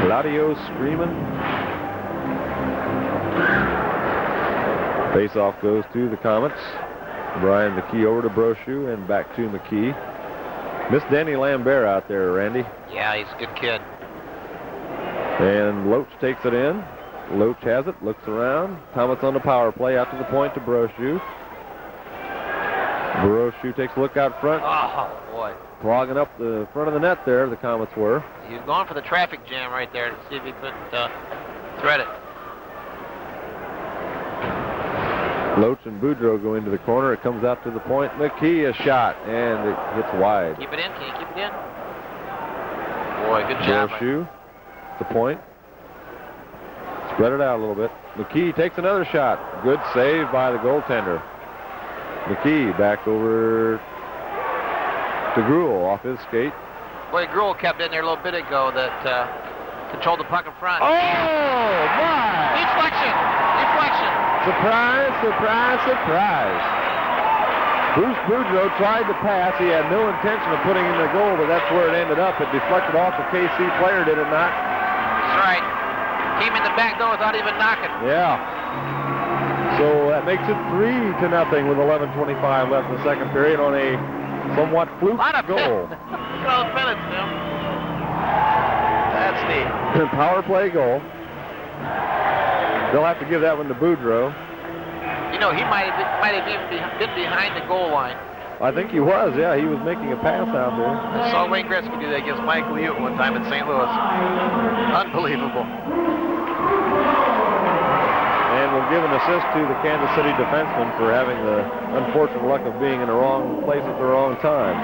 Claudio screaming. Face-off goes to the Komets. Brian McKee over to Brochu and back to McKee. Miss Danny Lambert out there, Randy. Yeah, he's a good kid. And Loach takes it in. Loach has it, looks around. Komets on the power play out to the point to Brochu. Brochu takes a look out front. Oh, boy. Clogging up the front of the net there, the Komets were. He was going for the traffic jam right there to see if he couldn't thread it. Loach and Boudreau go into the corner. It comes out to the point. McKee a shot, and it hits wide. Keep it in. Can you keep it in? Boy, good job. Brochu, the point. Spread it out a little bit. McKee takes another shot. Good save by the goaltender. McKee back over to Gruhl off his skate. Boy, Gruhl kept in there a little bit ago that controlled the puck in front. Oh, my! Deflection! Deflection! Surprise, surprise, surprise. Bruce Boudreau tried to pass. He had no intention of putting in the goal, but that's where it ended up. It deflected off the KC player, did it not? That's right. Came in the back door without even knocking. Yeah. So that makes it 3-0 with 11:25 left in the second period on a somewhat fluke goal. Look at all the penalties, Tim. That's neat. Power play goal. They'll have to give that one to Boudreau. You know, he might have even been behind the goal line. I think he was, yeah. He was making a pass out there. I saw Wayne Gretzky do that against Mike Liu one time in St. Louis. Unbelievable. And we'll give an assist to the Kansas City defenseman for having the unfortunate luck of being in the wrong place at the wrong time.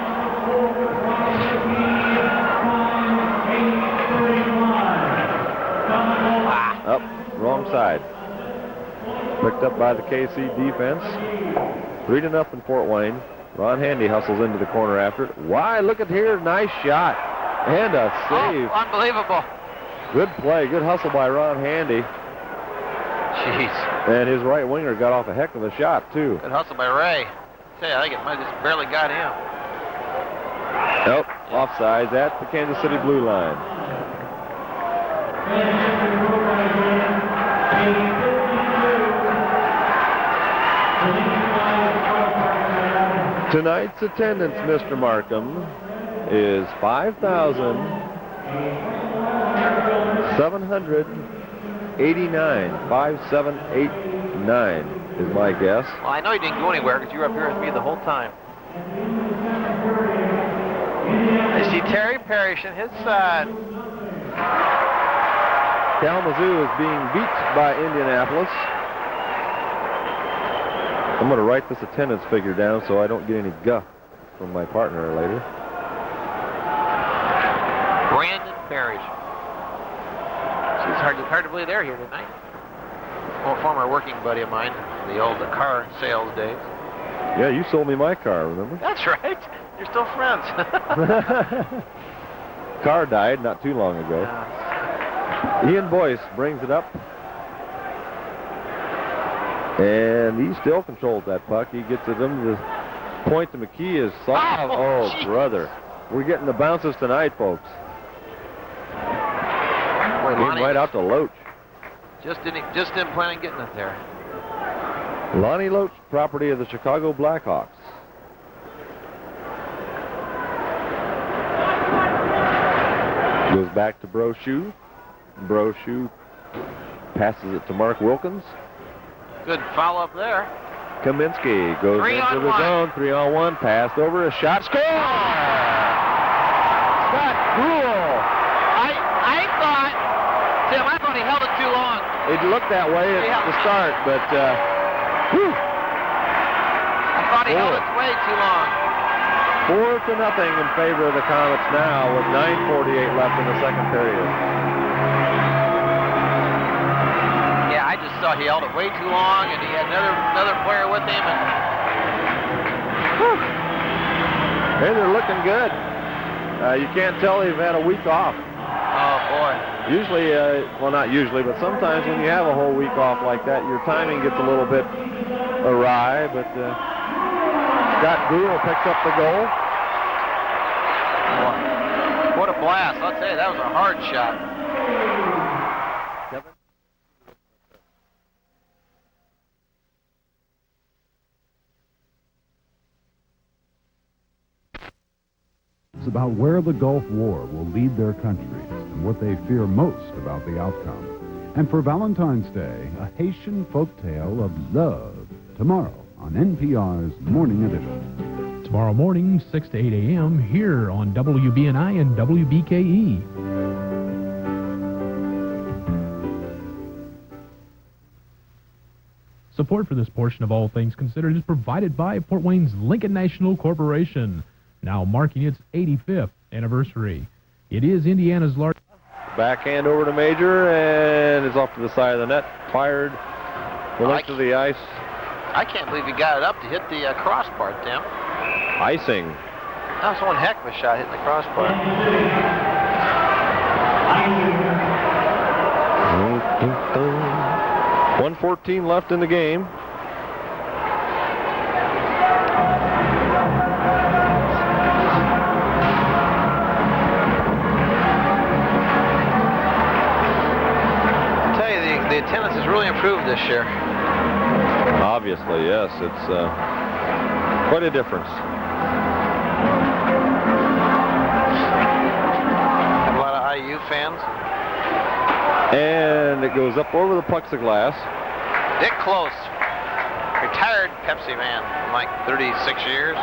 Up, wrong side. Picked up by the KC defense. 3-0 Fort Wayne. Ron Handy hustles into the corner after it. Why, look at here, nice shot. And a save. Oh, unbelievable. Good play, good hustle by Ron Handy. Jeez. And his right winger got off a heck of a shot, too. Good hustle by Ray. I think it might have just barely got him. Nope, offsides at the Kansas City blue line. Tonight's attendance, Mr. Markham, is 5,789. 5789 is my guess. Well, I know you didn't go anywhere because you were up here with me the whole time. I see Terry Parrish on his side. Kalamazoo is being beat by Indianapolis. I'm going to write this attendance figure down so I don't get any guff from my partner later. Brandon Parrish. It's hard to believe they're here tonight. Well, former working buddy of mine, the old car sales days. Yeah, you sold me my car, remember? That's right. You're still friends. Car died not too long ago. Ian Boyce brings it up. And he still controls that puck. He gets it into the point to McKee is soft. Oh, brother. We're getting the bounces tonight, folks. Boy, Came right out to Loach. Just didn't plan on getting it there. Lonnie Loach, property of the Chicago Blackhawks. Goes back to Brochu. Brochu passes it to Mark Wilkins. Good follow-up there. Kaminski goes into the zone. 3-on-1. Passed over. A shot. Score! Scott Gruhl. I thought, Tim, I thought he held it too long. It looked that way at the start, but whew. I thought he held it way too long. 4-0 in favor of the Komets now with 9:48 left in the second period. Yeah, I just thought he held it way too long, and he had another player with him. And hey, they're looking good. You can't tell they've had a week off. oh boy, Usually, well, not usually, but sometimes when you have a whole week off like that, your timing gets a little bit awry. But Scott Gruhl picks up the goal. what a blast! I'll tell you, that was a hard shot. Kevin? It's about where the Gulf War will lead their countries and what they fear most about the outcome. And for Valentine's Day, a Haitian folktale of love tomorrow on NPR's Morning Edition. Tomorrow morning, 6 to 8 a.m. here on WBNI and WBKE. Support Support for this portion of All Things Considered is provided by Fort Wayne's Lincoln National Corporation, now marking its 85th anniversary. It is Indiana's largest. Backhand over to Major, and it's off to the side of the net. Fired the length of the ice. I can't believe he got it up to hit the crossbar, Tim. Icing. That was one heck of a shot hitting the crossbar. 1:14 left in the game. I tell you, the attendance has really improved this year. Obviously, yes. It's quite a difference. Have a lot of IU fans. And it goes up over the plexiglass. Dick Close, retired Pepsi man, like 36 years.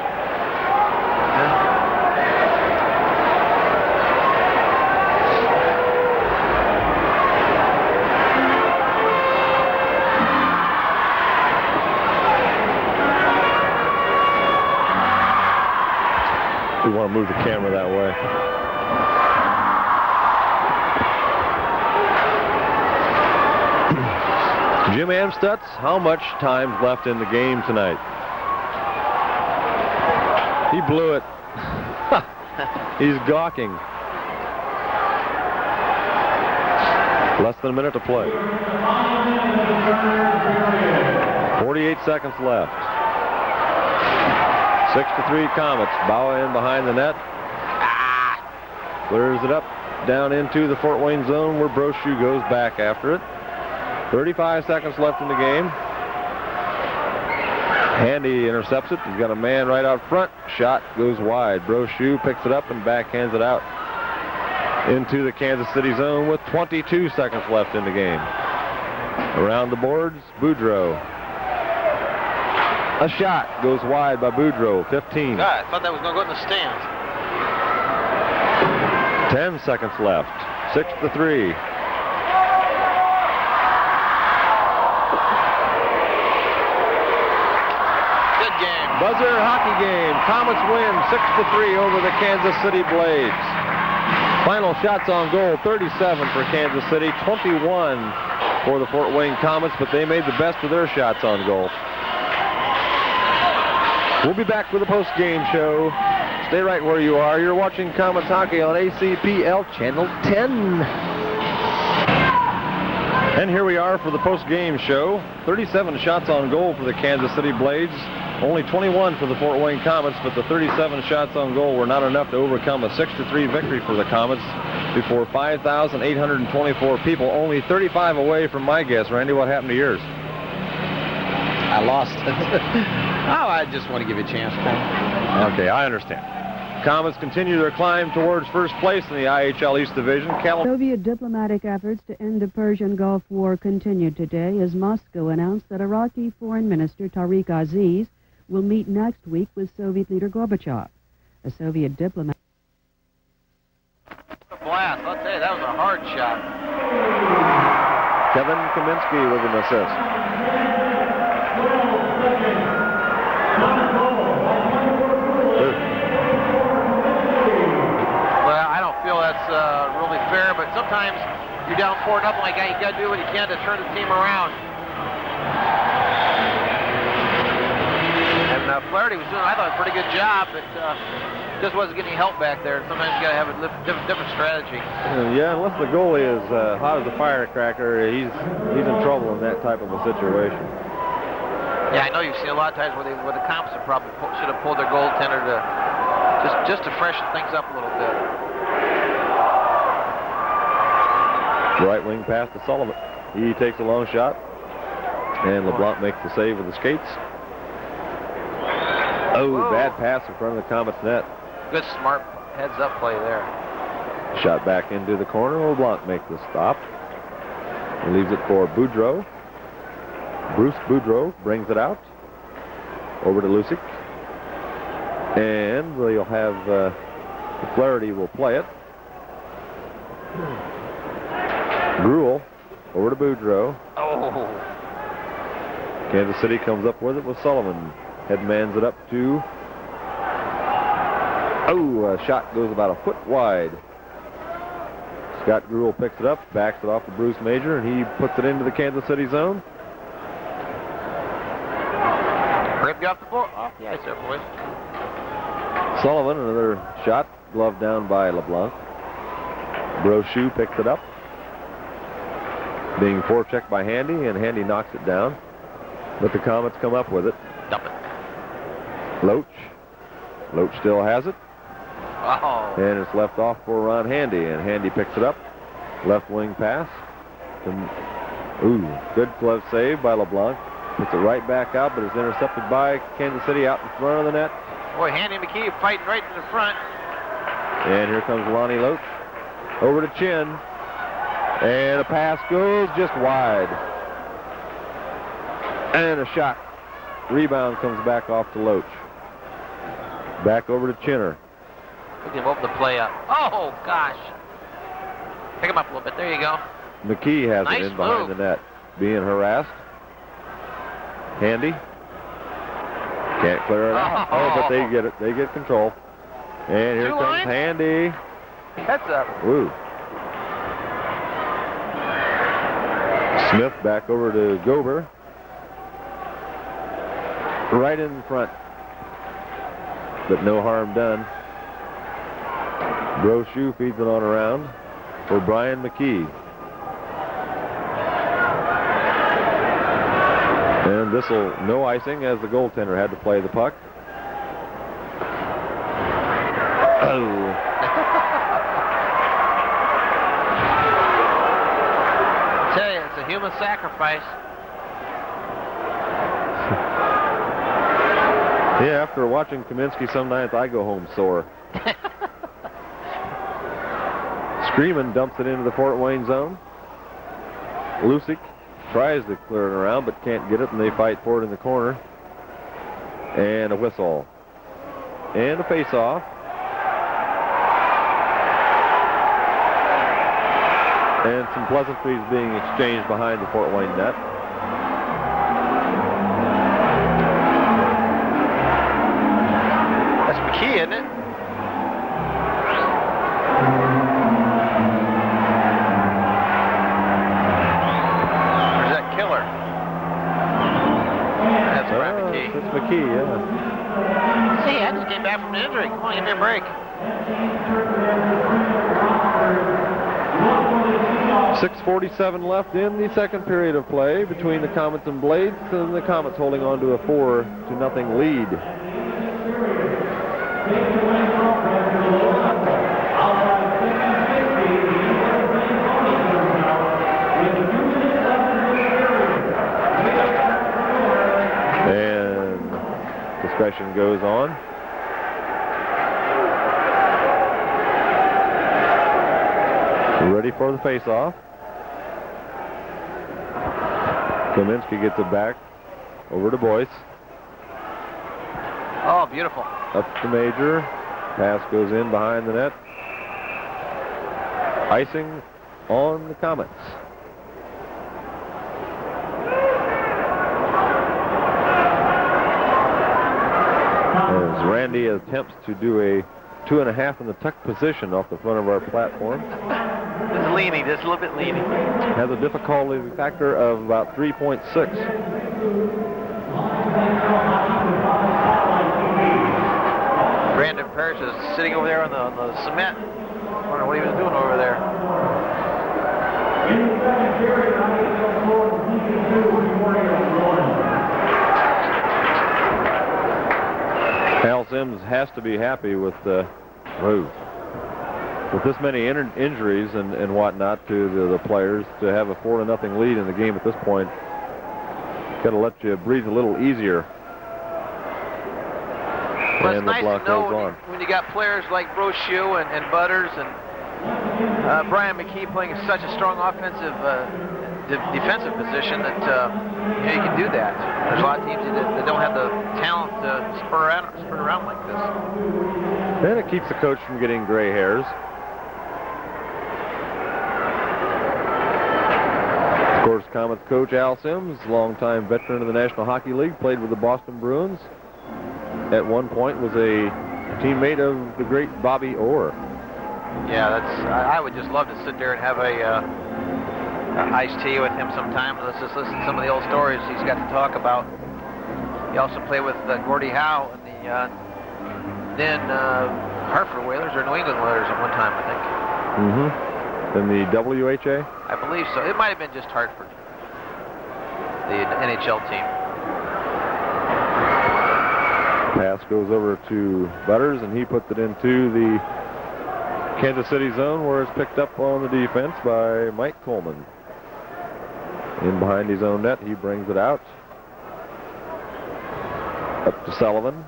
We want to move the camera that way. Jim Amstutz, how much time's left in the game tonight? He blew it. He's gawking. Less than a minute to play. 48 seconds left. 6-3 Komets. Bauer in behind the net. Clears it up down into the Fort Wayne zone where Brochu goes back after it. 35 seconds left in the game. Handy intercepts it. He's got a man right out front. Shot goes wide. Brochu picks it up and backhands it out into the Kansas City zone with 22 seconds left in the game. Around the boards, Boudreau. A shot goes wide by Boudreau, 15. God, I thought that was going to go in the stands. 10 seconds left. 6-3. Buzzer hockey game. Komets win 6-3 over the Kansas City Blades. Final shots on goal, 37 for Kansas City, 21 for the Fort Wayne Komets, but they made the best of their shots on goal. We'll be back with a post-game show. Stay right where you are. You're watching Komets hockey on ACPL Channel 10. And here we are for the post-game show. 37 shots on goal for the Kansas City Blades. Only 21 for the Fort Wayne Komets, but the 37 shots on goal were not enough to overcome a 6-3 victory for the Komets before 5,824 people. Only 35 away from my guess. Randy, what happened to yours? I lost it. Oh, I just want to give you a chance, Tim. Okay, I understand. Komets continue their climb towards first place in the IHL East Division. Soviet diplomatic efforts to end the Persian Gulf War continued today as Moscow announced that Iraqi Foreign Minister Tariq Aziz will meet next week with Soviet leader Gorbachev. A Soviet diplomat. A blast. I'll tell you, that was a hard shot. Kevin Kaminski with an assist. Well, I don't feel that's really fair, but sometimes you're down 4-0 like that. You got to do what you can to turn the team around. And Flaherty was doing, I thought, a pretty good job, but just wasn't getting help back there. Sometimes you got to have a different strategy. Yeah, unless the goalie is hot as a firecracker, he's in trouble in that type of a situation. Yeah, I know you've seen a lot of times where the Komets have probably should have pulled their goaltender to just to freshen things up a little bit. Right wing pass to Sullivan. He takes a long shot, and LeBlanc makes the save with the skates. Oh, whoa. Bad pass in front of the Komets net. Good, smart heads-up play there. Shot back into the corner. LeBlanc makes the stop. He leaves it for Boudreau. Bruce Boudreau brings it out. Over to Lucic. And we'll have Flaherty will play it. Gruhl over to Boudreau. Oh. Kansas City comes up with it with Sullivan. Headmans it up to... Oh, a shot goes about a foot wide. Scott Gruhl picks it up, backs it off to Bruce Major, and he puts it into the Kansas City zone. Ripped off the ice there, boys. Sullivan, another shot, gloved down by LeBlanc. Brochu picks it up. Being forechecked by Handy, and Handy knocks it down. But the Komets come up with it. Dump it. Loach. Loach still has it. Oh. And it's left off for Ron Handy, and Handy picks it up. Left wing pass. Ooh, good glove save by LeBlanc. Puts it right back out, but it's intercepted by Kansas City out in front of the net. Boy, Handy and McKee fighting right in the front. And here comes Lonnie Loach. Over to Chin. And a pass goes just wide. And a shot. Rebound comes back off to Loach. Back over to Chinner. Look at him open the play up. Oh, gosh. Pick him up a little bit. There you go. McKee has Nice it in behind move. the net. Being harassed. Handy. Can't clear it out. Oh, but they get it. They get control. And here Two comes line. Handy. Heads up. Woo. Smith back over to Gober. Right in front. But no harm done. Brochu feeds it on around for Brian McKee. And this will no icing as the goaltender had to play the puck. Oh. I tell you, it's a human sacrifice. Yeah, after watching Kaminski some nights, I go home sore. Screaman dumps it into the Fort Wayne zone. Lucic tries to clear it around, but can't get it, and they fight for it in the corner. And a whistle. And a face-off. And some pleasantries being exchanged behind the Fort Wayne net. That's McKee, isn't it? Or is that Killer? That's Brian McKee. It's McKee, yeah. See, I just came back from an injury. Come on, give me a break. 6:47 left in the second period of play between the Komets and Blades, and the Komets holding on to a 4-0 lead. And discussion goes on. Ready for the face-off. Kaminski gets it back over to Boyce. Oh, beautiful. Up to Major. Pass goes in behind the net. Icing on the Komets. As Randy attempts to do a 2.5 in the tuck position off the front of our platform. It's leaning, just a little bit leaning. Has a difficulty factor of about 3.6. Brandon Parrish is sitting over there on the cement. Wonder what he was doing over there. Hal Sims has to be happy with the move. With this many injuries and whatnot to the players, to have a 4-0 lead in the game at this point, got to let you breathe a little easier. Well, it's And nice LeBlanc to know goes on. when you got players like Brochu and Butters and Brian McKee playing such a strong offensive defensive position that you can do that. There's a lot of teams that don't have the talent to spur around like this. And it keeps the coach from getting gray hairs. Of course, Komets coach Al Sims, longtime veteran of the National Hockey League, played with the Boston Bruins. At one point was a teammate of the great Bobby Orr. Yeah, I would just love to sit there and have a iced tea with him sometime. Let's just listen to some of the old stories he's got to talk about. He also played with Gordie Howe and the then Hartford Whalers or New England Whalers at one time, I think. In the WHA? I believe so. It might have been just Hartford, the NHL team. Pass goes over to Butters, and he puts it into the Kansas City zone, where it's picked up on the defense by Mike Coleman. In behind his own net, he brings it out. Up to Sullivan.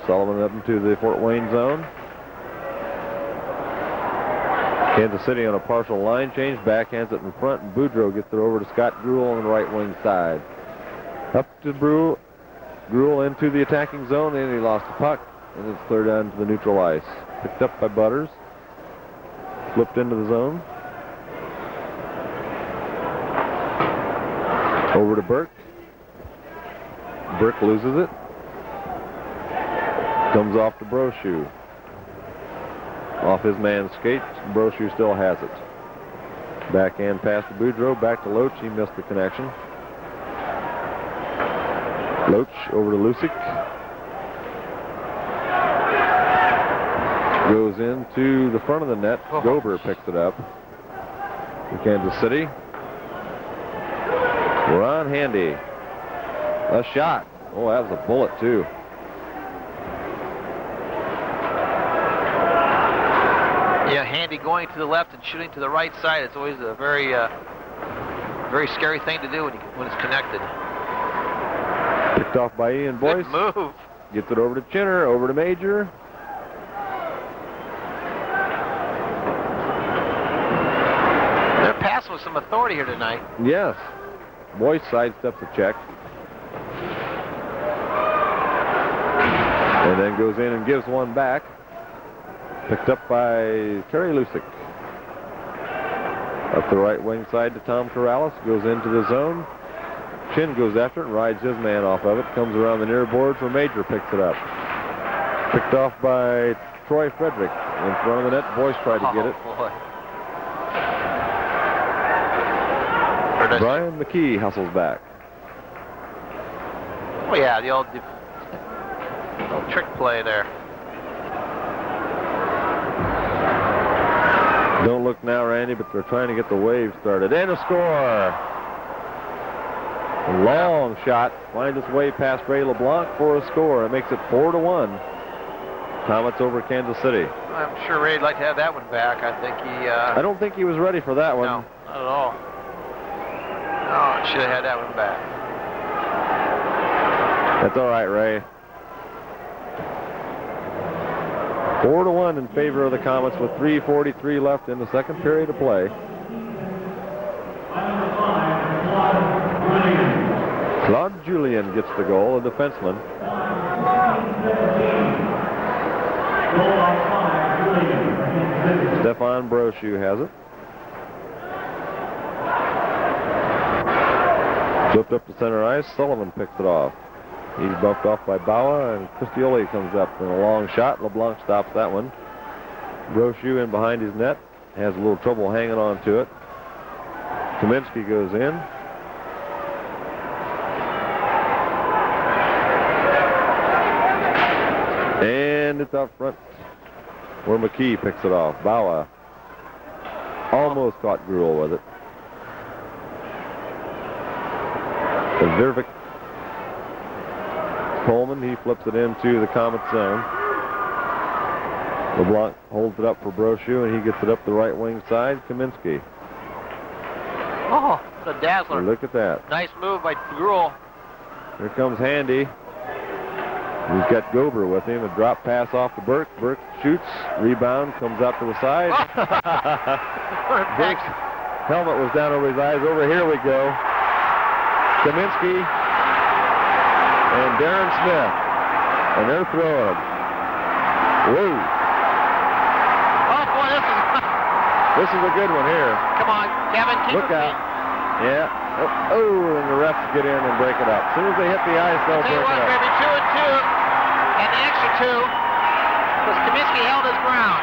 Sullivan up into the Fort Wayne zone. Kansas City on a partial line change, backhands it in front, and Boudreau gets it over to Scott Gruhl on the right wing side. Up to Gruhl into the attacking zone, and he lost the puck, and it's cleared down to the neutral ice. Picked up by Butters. Flipped into the zone. Over to Burke. Burke loses it. Comes off to Brochu. Off his man's skates. Brochu still has it. Backhand pass to Boudreau. Back to Loach. He missed the connection. Loach over to Lucic. Goes into the front of the net. Gober picks it up. For Kansas City. Ron Handy. A shot. Oh, that was a bullet, too. Yeah, Handy going to the left and shooting to the right side. It's always a very, very scary thing to do when it's connected. Picked off by Ian Boyce. Good move. Gets it over to Chinner, over to Major. They're passing with some authority here tonight. Yes. Boyce sidesteps the check. And then goes in and gives one back. Picked up by Terry Lucic. Up the right wing side to Tom Corrales. Goes into the zone. Chin goes after it and rides his man off of it. Comes around the near boards where Major picks it up. Picked off by Troy Frederick. In front of the net, Boyce tried to get it. Boy. Brian McKee hustles back. Oh yeah, the old trick play there. Don't look now, Randy, but they're trying to get the wave started. And a score! A long shot. Finds its way past Ray LeBlanc for a score. It makes it 4-1. Komets over Kansas City. I'm sure Ray'd like to have that one back. I think he... I don't think he was ready for that one. No, not at all. Oh, should have had that one back. That's all right, Ray. 4-1 in favor of the Komets with 3:43 left in the second period of play. Claude Julien gets the goal, a defenseman. Stefan Brochu has it. Flipped up to center ice. Sullivan picks it off. He's bumped off by Bawa, and Cristioli comes up in a long shot. LeBlanc stops that one. Brochu in behind his net. Has a little trouble hanging on to it. Kaminski goes in. And it's out front where McKee picks it off. Bawa almost caught Gruhl with it. Zervik. Coleman, he flips it into the Komet zone. LeBlanc holds it up for Brochu, and he gets it up the right wing side. Kaminski. Oh, what a dazzler. Look at that. Nice move by Gruhl. Here comes Handy. He's got Gober with him. A drop pass off to Burke. Burke shoots. Rebound. Comes out to the side. Burke's helmet was down over his eyes. Over here we go. Kaminski and Darren Smith. And they're throwing them. Woo. Oh, boy, This is a good one here. Come on, Kevin. Keep Look out. Yeah. Oh, and the refs get in and break it up. As soon as they hit the ice, they'll break it up. Baby, 2 and 2, and the extra 2 because Kaminski held his ground.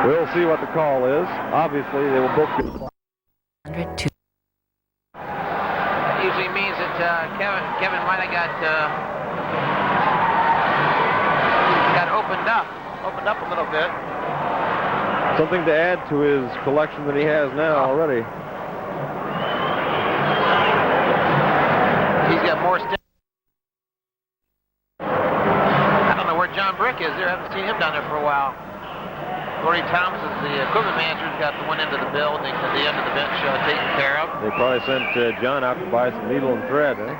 We'll see what the call is. Obviously, they will both get. That usually means that Kevin might have got opened up a little bit. Something to add to his collection that he has now already. He's got more sticks. I don't know where John Brick is there. I haven't seen him down there for a while. Lori Thomas is the equipment manager, who's got the one end of the building at the end of the bench taken care of. They probably sent John out to buy some needle and thread, eh?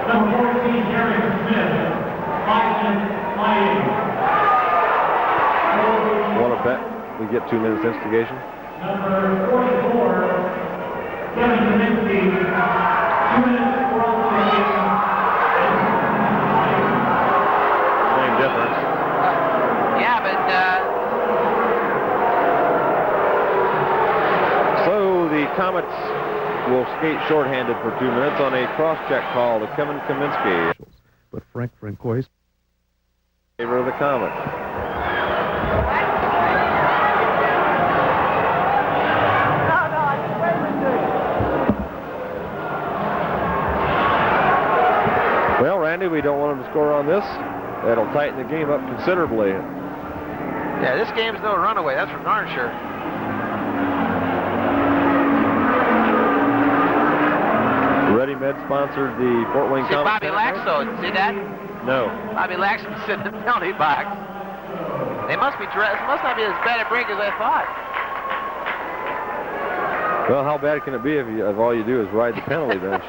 Number 14, Harrison Smith, 5 minutes, 5 Want to bet we get 2 minutes instigation? Number 44, Kevin Kaminski, 2 minutes for all Same difference. Yeah, but So the Komets will skate shorthanded for 2 minutes on a cross-check call to Kevin Kaminski. But Frank Francois In favor of the Komets. Well, Randy, we don't want them to score on this. That'll tighten the game up considerably. yeah, this game's no runaway. That's for darn sure. Ready Med sponsored the Fort Wayne See Komets. Bobby Laxo, see that? No. Bobby Laxon's sitting in the penalty box. They must not be as bad a break as I thought. Well, how bad can it be if all you do is ride the penalty bench?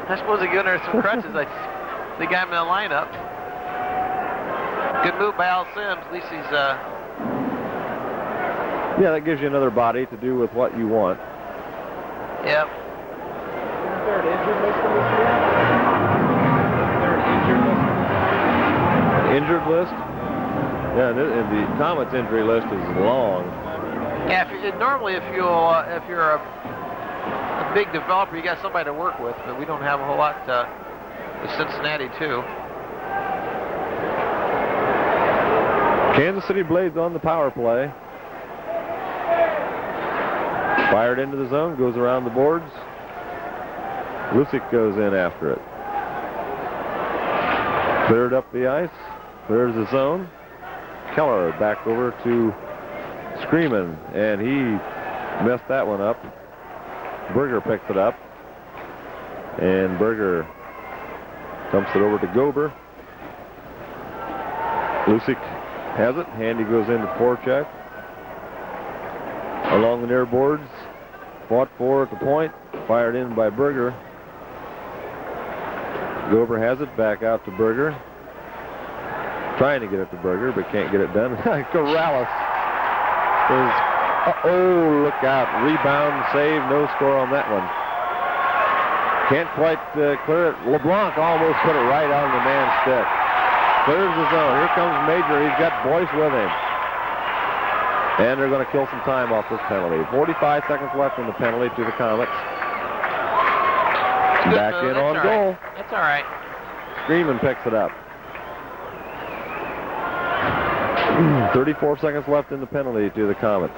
I suppose they give her some crutches. They got him in the lineup. Good move by Al Sims. At least he's Yeah, that gives you another body to do with what you want. Yep. Third injured list for this year? Injured list? Yeah, and the Komets injury list is long. Yeah, normally if you're a big developer, you got somebody to work with, but we don't have a whole lot with Cincinnati too. Kansas City Blades on the power play. Fired into the zone, goes around the boards. Lucic goes in after it. Cleared up the ice, clears the zone. Keller back over to Screamin', and he messed that one up. Berger picks it up, and Berger dumps it over to Gober. Lucic has it. Handy goes into forecheck. Along the near boards, fought for at the point, fired in by Berger. Gober has it, back out to Berger. Trying to get it to Berger, but can't get it done. Corrales is, oh, look out. Rebound, save, no score on that one. Can't quite clear it. LeBlanc almost put it right on the man's stick. Clears the zone. Here comes Major. He's got Boyce with him. And they're going to kill some time off this penalty. 45 seconds left in the penalty to the Komets. Back in on goal. That's all right. Screamin' picks it up. 34 seconds left in the penalty to the Komets.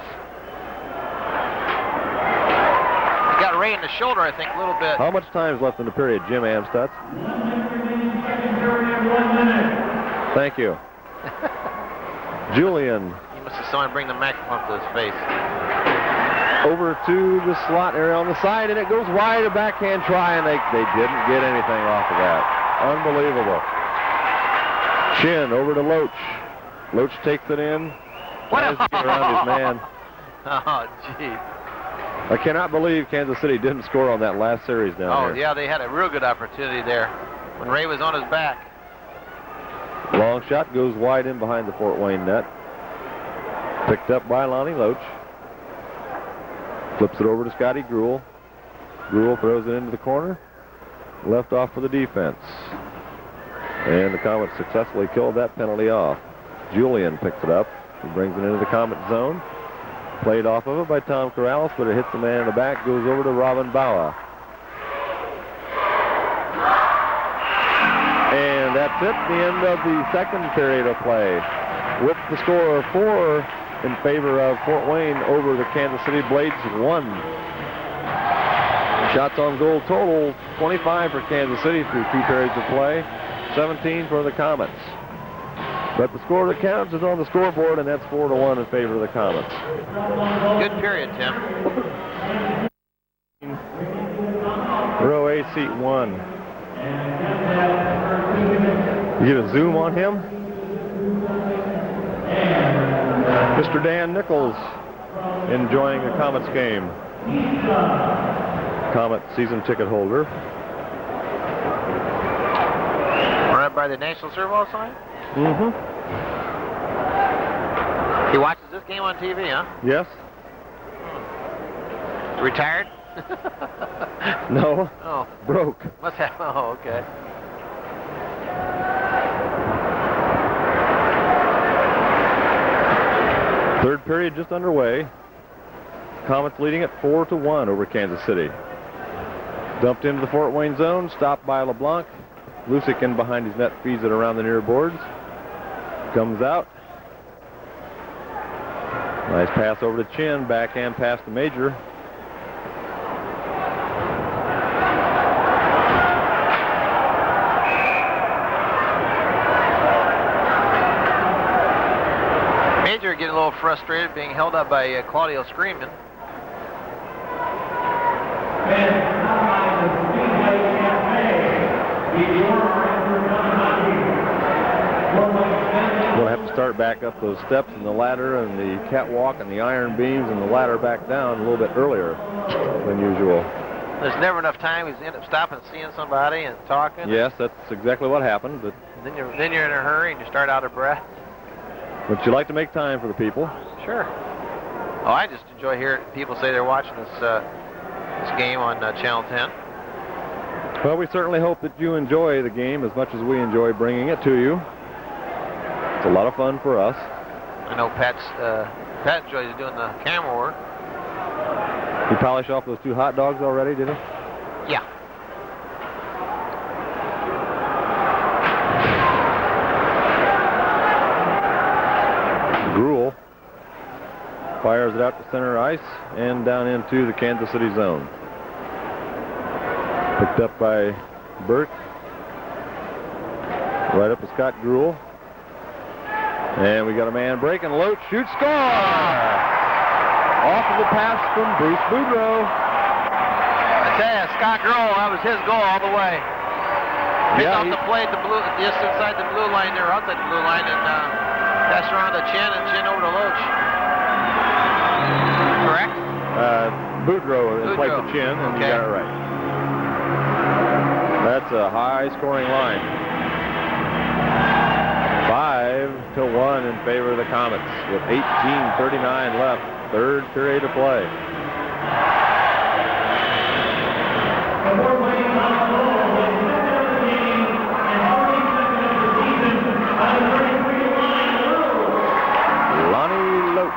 He got Ray in the shoulder, I think, a little bit. How much time is left in the period, Jim Amstutz? 1 minute. Thank you. Julian. He must have someone bring the microphone to his face. Over to the slot area on the side, and it goes wide, a backhand try, and they didn't get anything off of that. Unbelievable. Shin over to Loach. Loach takes it in. Tries to get around his man. Oh, gee. I cannot believe Kansas City didn't score on that last series down Oh, here. yeah, they had a real good opportunity there when Ray was on his back. Long shot goes wide in behind the Fort Wayne net. Picked up by Lonnie Loach. Flips it over to Scotty Gruhl. Gruhl throws it into the corner. Left off for the defense. And the Komets successfully killed that penalty off. Julian picks it up. He brings it into the Komet zone. Played off of it by Tom Corrales, but it hits the man in the back, goes over to Robin Bauer. And that's it, the end of the second period of play. With the score of 4 in favor of Fort Wayne over the Kansas City Blades 1. Shots on goal total, 25 for Kansas City through 2 periods of play, 17 for the Komets. But the score that counts is on the scoreboard, and that's 4-1 in favor of the Komets. Good period, Tim. Row A, seat 1. You get a zoom on him. Mr. Dan Nichols enjoying a Komets game. Komet season ticket holder. Right by the National Servo sign? Mm-hmm. He watches this game on TV, huh? Yes. Retired? No. Oh. Broke. What's that? Oh, okay. Third period just underway. Komets leading at 4-1 over Kansas City. Dumped into the Fort Wayne zone, stopped by LeBlanc. Lucic in behind his net feeds it around the near boards. Comes out. Nice pass over to Chin, backhand pass to Major. Major getting a little frustrated being held up by Claudio Screamin. We'll have to start back up those steps and the ladder and the catwalk and the iron beams and the ladder back down a little bit earlier than usual. There's never enough time. We end up stopping and seeing somebody and talking. Yes, that's exactly what happened. But then you're in a hurry and you start out of breath. But you like to make time for the people. Sure. Oh, I just enjoy hearing people say they're watching this game on Channel 10. Well, we certainly hope that you enjoy the game as much as we enjoy bringing it to you. It's a lot of fun for us. I know Pat enjoys doing the camera work. You polish off those 2 hot dogs already, did he? Yeah. Gruhl fires it out to center ice and down into the Kansas City zone. Picked up by Burke. Right up to Scott Gruhl. And we got a man break, and Loach shoots, score! Off of the pass from Bruce Boudreau. I tell you, Scott Gruhl, that was his goal all the way. Picked off the plate, just inside the blue line there, outside the blue line, and passed around to Chin and Chin over to Loach. Correct? Boudreau played the Chin, and you got it right. That's a high-scoring line. 5-1 in favor of the Komets with 18:39 left. Third period of play. Lonnie Loach.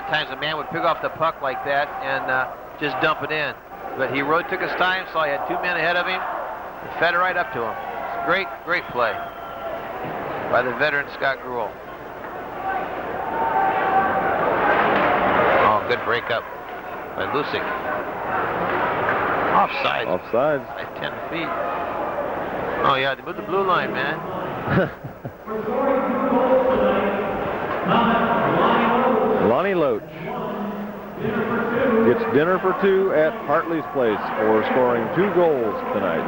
Times a man would pick off the puck like that and just dump it in. But he really took his time, so he had 2 men ahead of him and fed it right up to him. It's great, great play by the veteran Scott Gruhl. Oh, good breakup by Lucic. Offside. Offside. Like 10 feet. Oh, yeah, they moved the blue line, man. Lonnie Loach gets dinner for 2 at Hartley's place for scoring 2 goals tonight.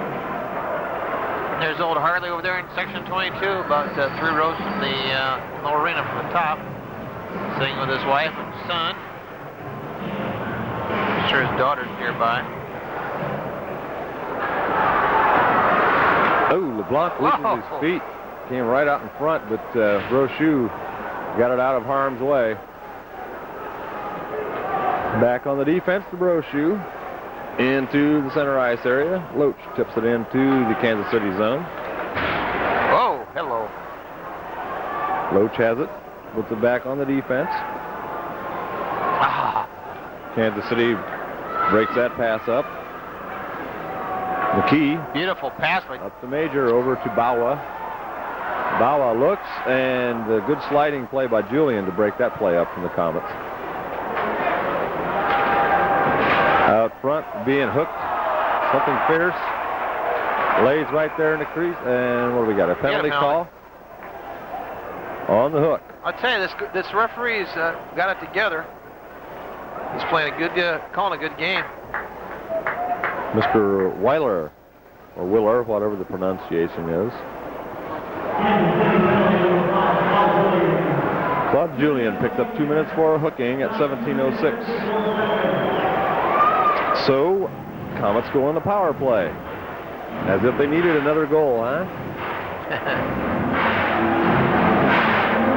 There's old Hartley over there in section 22, about 3 rows from the arena from the top, sitting with his wife and son. I'm sure his daughter's nearby. Oh, LeBlanc loses his feet. Came right out in front, but Brochu got it out of harm's way. Back on the defense for Brochu. Into the center ice area. Loach tips it into the Kansas City zone. Oh, hello. Loach has it. Puts it back on the defense. Kansas City breaks that pass up. McKee. Beautiful pass. Up the major over to Bawa. Bawa looks, and a good sliding play by Julian to break that play up from the Komets. Out front, being hooked. Something fierce. Lays right there in the crease, and what do we got? A penalty call on the hook. I'll tell you, this referee's got it together. He's playing a good, calling a good game. Mr. Weiler, or Willer, whatever the pronunciation is. Claude Julian picked up 2 minutes for hooking at 17:06. So, Komets go on the power play. As if they needed another goal, huh?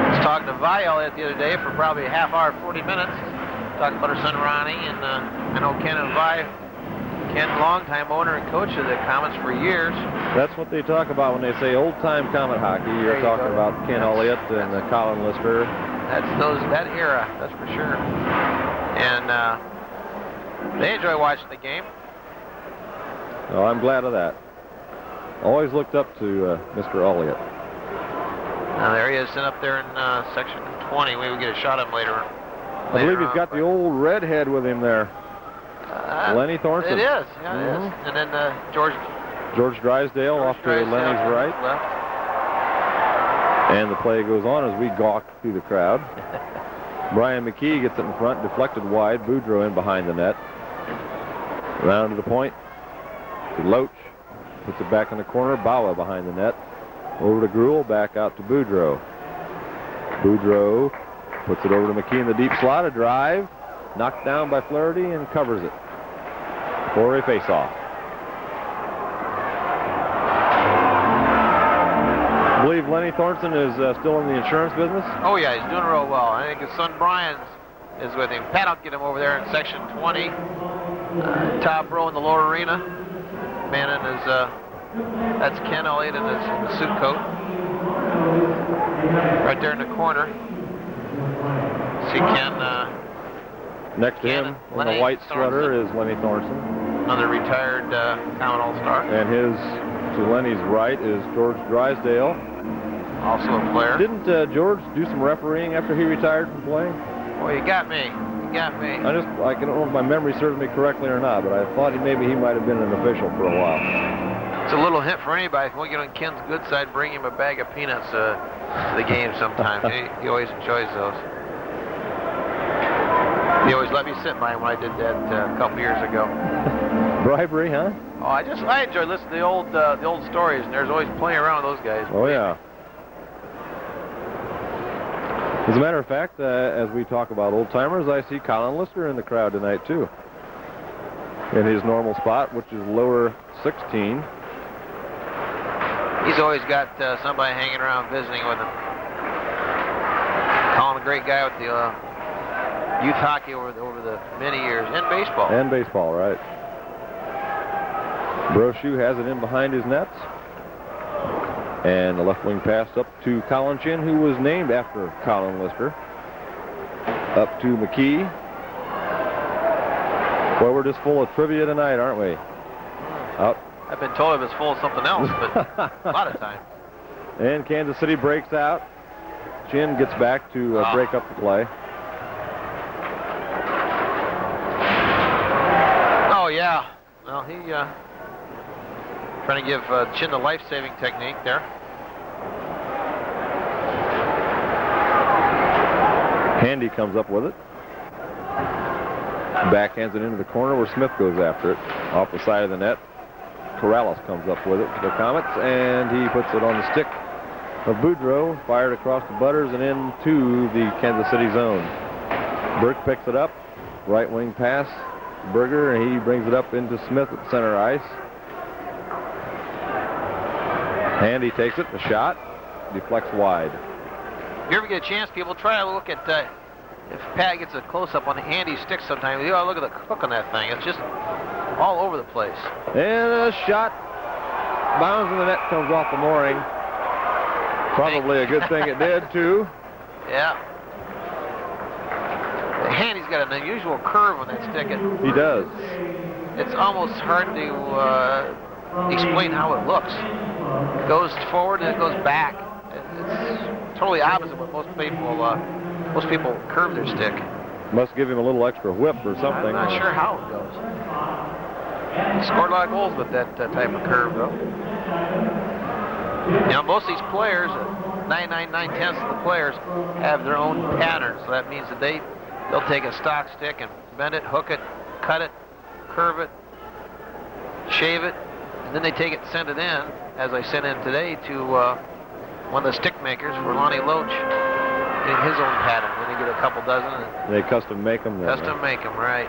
I was talking to Vi Elliott the other day for probably a half hour, 40 minutes. Talking about her son Ronnie, and I know Ken and Vi. Ken, longtime owner and coach of the Komets for years. That's what they talk about when they say old-time Komet hockey. You're talking about Ken Elliott and Colin Lister. That's that era, that's for sure. And they enjoy watching the game. Oh, I'm glad of that. Always looked up to Mr. Elliott. Now there he is, sitting up there in section 20. Maybe we'll get a shot of him later. I believe he's got the old redhead with him there. Lenny Thornton. It is, yeah, it is. And then George Drysdale off to Lenny's right. Left. And the play goes on as we gawk through the crowd. Brian McKee gets it in front, deflected wide. Boudreau in behind the net. Round to the point. To Loach. Puts it back in the corner. Bawa behind the net. Over to Gruhl. Back out to Boudreau. Boudreau puts it over to McKee in the deep slot. A drive. Knocked down by Flaherty and covers it for a face-off. I believe Lenny Thornton is still in the insurance business. Oh, yeah, he's doing real well. I think his son Brian is with him. Pat will get him over there in section 20. Top row in the lower arena. Man in his, that's Ken Elliott in his suit coat. Right there in the corner. See Ken. Next to him in the white sweater is Lenny Thornton. Another retired Komet All-Star. And to Lenny's right is George Drysdale. Also a player. Didn't George do some refereeing after he retired from playing? Well, you got me. You got me. I don't know if my memory serves me correctly or not, but I thought maybe he might have been an official for a while. It's a little hint for anybody. If we get on Ken's good side, bring him a bag of peanuts to the game sometime. He always enjoys those. He always let me sit by him when I did that a couple years ago. Bribery, huh? Oh, I enjoy listening to the old stories, and there's always playing around with those guys. Oh yeah. As a matter of fact, as we talk about old timers, I see Colin Lister in the crowd tonight too. In his normal spot, which is lower 16. He's always got somebody hanging around visiting with him. Colin, a great guy with the youth hockey over the many years, and baseball. And baseball, right. Brochu has it in behind his nets. And the left wing pass up to Colin Chin, who was named after Colin Lister. Up to McKee. Well, we're just full of trivia tonight, aren't we? Up. I've been told it was full of something else, but a lot of time. And Kansas City breaks out. Chin gets back to break up the play. Oh, yeah. Well, he trying to give Chin the life-saving technique there. Handy comes up with it. Backhands it into the corner where Smith goes after it. Off the side of the net. Corrales comes up with it for the Komets, and he puts it on the stick of Boudreau. Fired across the butters and into the Kansas City zone. Burke picks it up. Right wing pass. Berger, and he brings it up into Smith at center ice. Handy takes it. The shot. Deflects wide. If you ever get a chance, people, try to look at if Pat gets a close-up on the Handy stick sometimes. You gotta look at the hook on that thing. It's just all over the place. And a shot. Bounds in the net, comes off the mooring. Probably a good thing it did, too. Yeah. The Handy's got an unusual curve on that stick. He does. It's almost hard to explain how it looks. It goes forward and it goes back. It's totally opposite what most people curve their stick. Must give him a little extra whip or something. I'm not sure how it goes. He scored a lot of goals with that type of curve, though. You know, most of these players, 9/9/10 of the players, have their own pattern. So that means that they'll take a stock stick and bend it, hook it, cut it, curve it, shave it, and then they take it and send it in, as I sent in today, to one of the stick makers for Lonnie Loach in his own pattern. When they get a couple dozen. And they custom make them. Custom make them, right.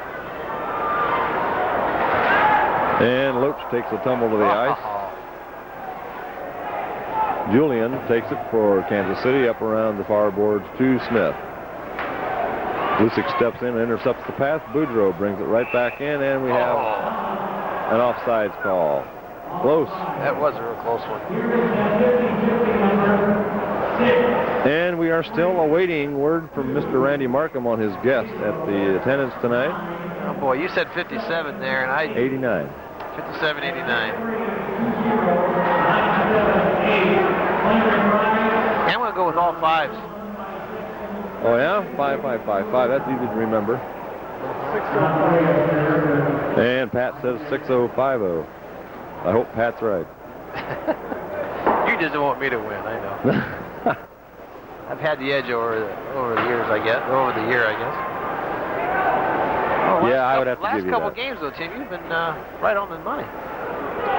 And Loach takes a tumble to the ice. Julian takes it for Kansas City up around the far boards to Smith. Lucic steps in and intercepts the pass. Boudreau brings it right back in, and we have an offsides call. Close. That was a real close one. And we are still awaiting word from Mr. Randy Markham on his guest at the attendance tonight. Oh boy, you said 57 there, and I... 89. 57, 89. I'm going to go with all fives. Oh yeah? 5-5-5-5. That's easy to remember. And Pat says 6050. I hope Pat's right. You just want me to win, I know. I've had the edge over the years, I guess. Over the year, I guess. Oh, yeah, I would have to give you that. Last couple games, though, Tim, you've been right on the money.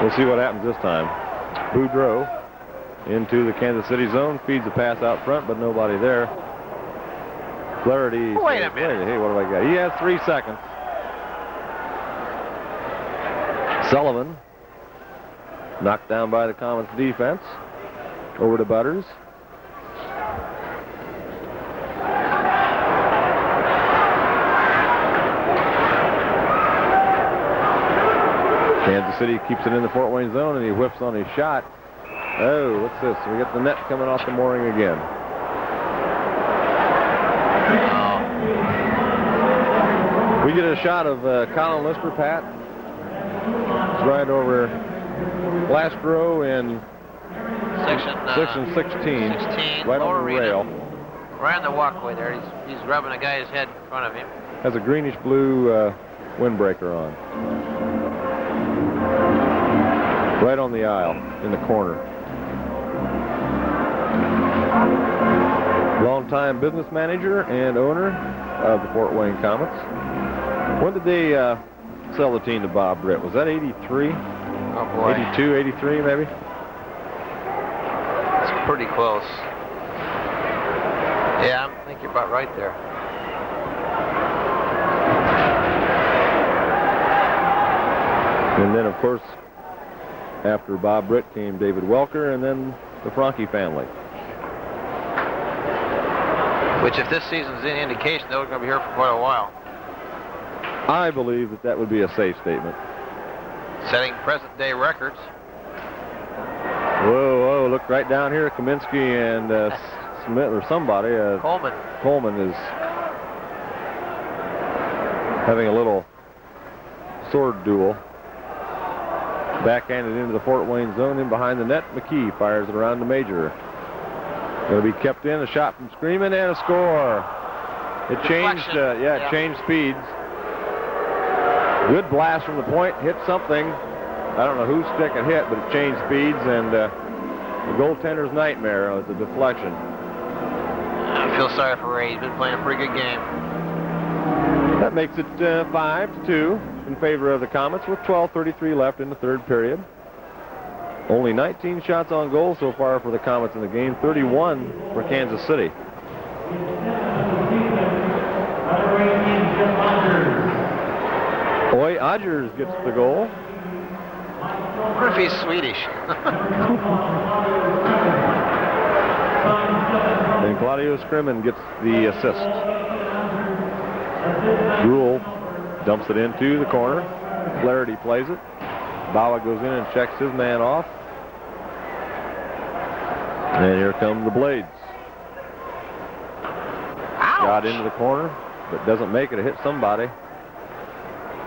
We'll see what happens this time. Boudreau into the Kansas City zone, feeds the pass out front, but nobody there. Flaherty. Wait a minute. Hey, what have I got? He has 3 seconds. Sullivan knocked down by the Komets defense. Over to Butters. Kansas City keeps it in the Fort Wayne zone, and he whips on his shot. Oh, what's this? We got the net coming off the mooring again. We get a shot of Colin Lister, Pat. It's right over last row in section 16. Right on the rail. Right on the walkway there. He's rubbing a guy's head in front of him. Has a greenish blue windbreaker on. Right on the aisle in the corner. Longtime business manager and owner of the Fort Wayne Komets. When did they sell the team to Bob Britt? Was that 83? Oh boy. 82, 83 maybe? It's pretty close. Yeah, I think you're about right there. And then, of course, after Bob Britt came David Welker, and then the Franke family. Which, if this season's any indication, they're going to be here for quite a while. I believe that would be a safe statement. Setting present-day records. Whoa, look right down here. Kaminski and Smith, or somebody. Coleman is having a little sword duel. Backhanded into the Fort Wayne zone, in behind the net. McKee fires it around the Major. Going to be kept in. A shot from Screamin' and a score. It changed, it changed speeds. Good blast from the point. Hit something. I don't know whose stick it hit, but it changed speeds, and the goaltender's nightmare. It's a deflection. I feel sorry for Ray. He's been playing a pretty good game. That makes it 5-2. In favor of the Komets with 12:33 left in the third period. Only 19 shots on goal so far for the Komets in the game, 31 for Kansas City. Boy, Odgers gets the goal. I wonder if he's Swedish. And Claudio Scrimmen gets the assist. Gruhl dumps it into the corner. Flaherty plays it. Bauer goes in and checks his man off. And here come the Blades. Ouch. Got into the corner, but doesn't make it. It hit somebody.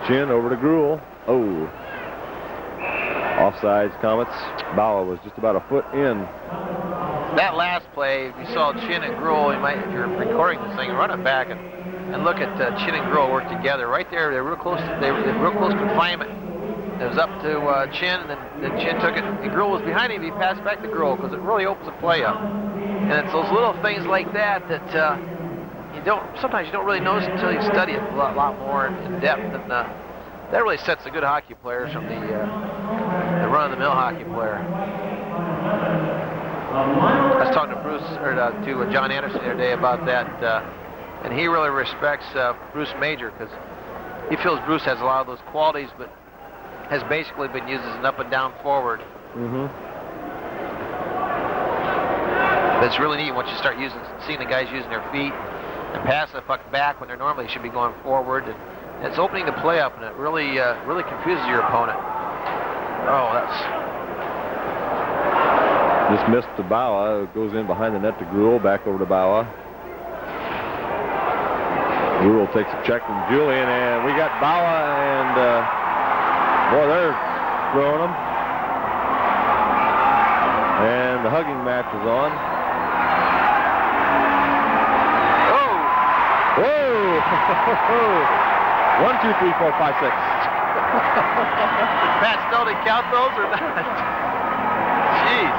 Chin over to Gruhl. Oh. Offsides, Komets. Bauer was just about a foot in. That last play, if you saw Chin and Gruhl, you might, if you're recording this thing, run it back and look at Chin and Gruhl work together. Right there, they're real close. They were real close confinement. It was up to Chin, and then Chin took it. And Gruhl was behind him. He passed back to Gruhl because it really opens the play up. And it's those little things like that sometimes you don't really notice until you study it a lot more in depth. And that really sets the good hockey players from the run-of-the-mill hockey player. I was talking to Bruce, or to John Anderson the other day about that, and he really respects Bruce Major because he feels Bruce has a lot of those qualities, but has basically been used as an up and down forward. Mm-hmm. But it's really neat once you start seeing the guys using their feet and pass the puck back when they normally should be going forward. And it's opening the play up, and it really confuses your opponent. Oh, that's... Just missed to Bauer. Goes in behind the net to Gruhl. Back over to Bauer. Gruhl takes a check from Julian, and we got Bauer, and boy, they're throwing him. And the hugging match is on. Whoa! 1, 2, 3, 4, 5, 6. Did Pat Steldy count those or not? Jeez.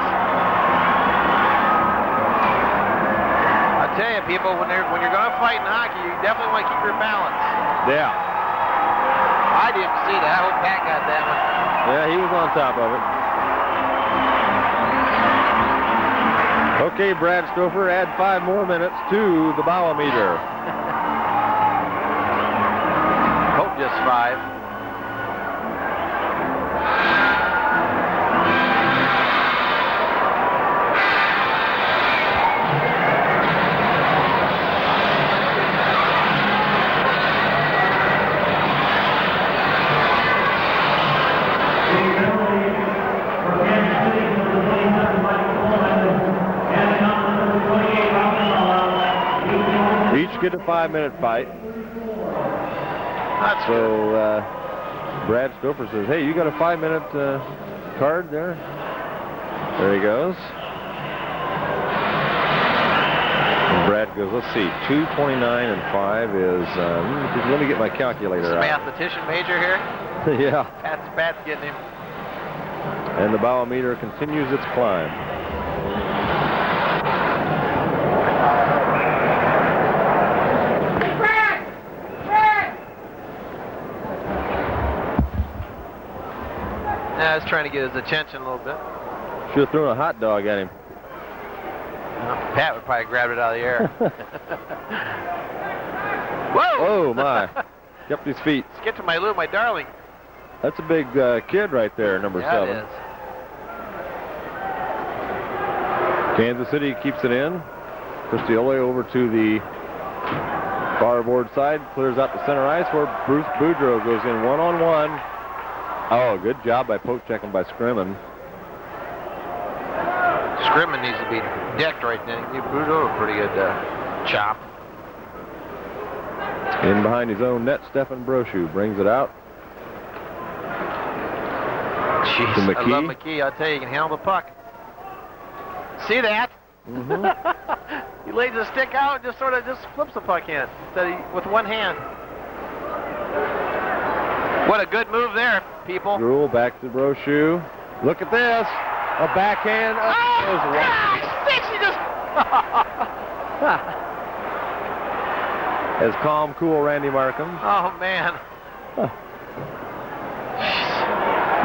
I tell you, people, when you're going to fight in hockey, you definitely want to keep your balance. Yeah. I didn't see that. I hope Pat got that one. Yeah, he was on top of it. Okay, Brad Stouffer, add 5 more minutes to the Bauer meter. Hope just 5. Each get a 5-minute fight. That's so Brad Stouffer says, hey, you got a 5-minute card there? There he goes. And Brad goes, let's see, 2:29 and 5 is, let me get my calculator out. Mathematician major here? Yeah. Pat's getting him. And the Bauer meter continues its climb. I was trying to get his attention a little bit. Should have thrown a hot dog at him. Pat would probably grab it out of the air. Whoa! Oh, my. Kept his feet. Let's get to my Lou, my darling. That's a big kid right there, number 7. It is. Kansas City keeps it in. Cristioli over to the starboard side. Clears out the center ice where Bruce Boudreau goes in 1-on-1. Oh, good job by poke checking by Scrimmen. Scrimmen needs to be decked right now. Give Boudreau a pretty good chop. In behind his own net, Stefan Brochu brings it out. Jeez, to I love McKee. I'll tell you, he can handle the puck. See that? Mm-hmm. He lays the stick out and just sort of flips the puck in with one hand. What a good move there, people. Gruhl back to Brochu. Look at this. A backhand. Oh, gosh! He just... As calm, cool Randy Markham. Oh, man.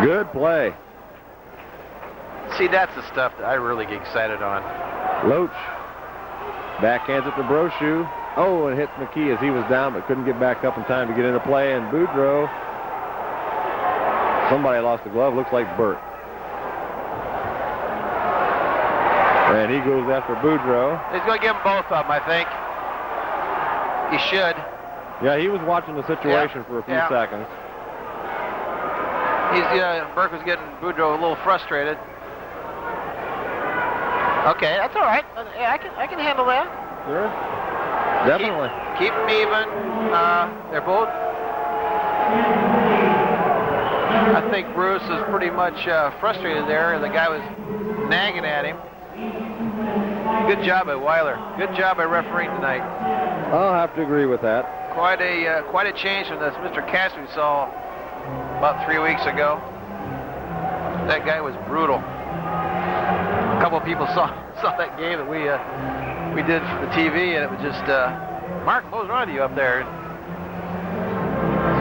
Good play. See, that's the stuff that I really get excited on. Loach backhands it to Brochu. Oh, and hits McKee as he was down but couldn't get back up in time to get into play. And Boudreau Somebody lost a glove. Looks like Burt. And he goes after Boudreau. He's going to give them both of them, I think. He should. Yeah, he was watching the situation for a few seconds. Burke was getting Boudreau a little frustrated. Okay, that's all right. Yeah, I can handle that. Sure. Definitely. Keep them even. They're both. I think Bruce is pretty much frustrated there. The guy was nagging at him. Good job by Weiler. Good job by refereeing tonight. I'll have to agree with that. Quite a change from this Mr. Cass we saw about 3 weeks ago. That guy was brutal. A couple of people saw that game that we did for the TV, and it was just Mark, what was wrong with you up there?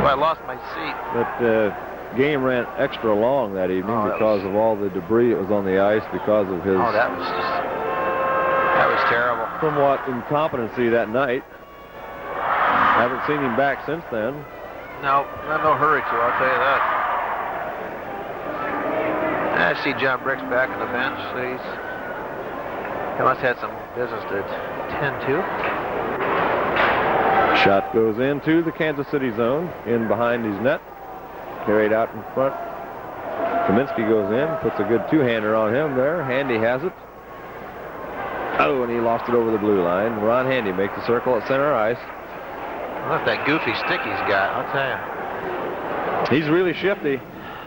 So I lost my seat. That game ran extra long that evening because of all the debris that was on the ice because of his. Oh, that was terrible. Somewhat incompetency that night. Haven't seen him back since then. No, no hurry to, I'll tell you that. I see John Brick's back on the bench. So he must have had some business to tend to. Shot goes into the Kansas City zone, in behind his net. Carried out in front. Kaminski goes in, puts a good two-hander on him there. Handy has it. Oh, and he lost it over the blue line. Ron Handy makes the circle at center ice. Look at that goofy stick he's got, I'll tell you. He's really shifty.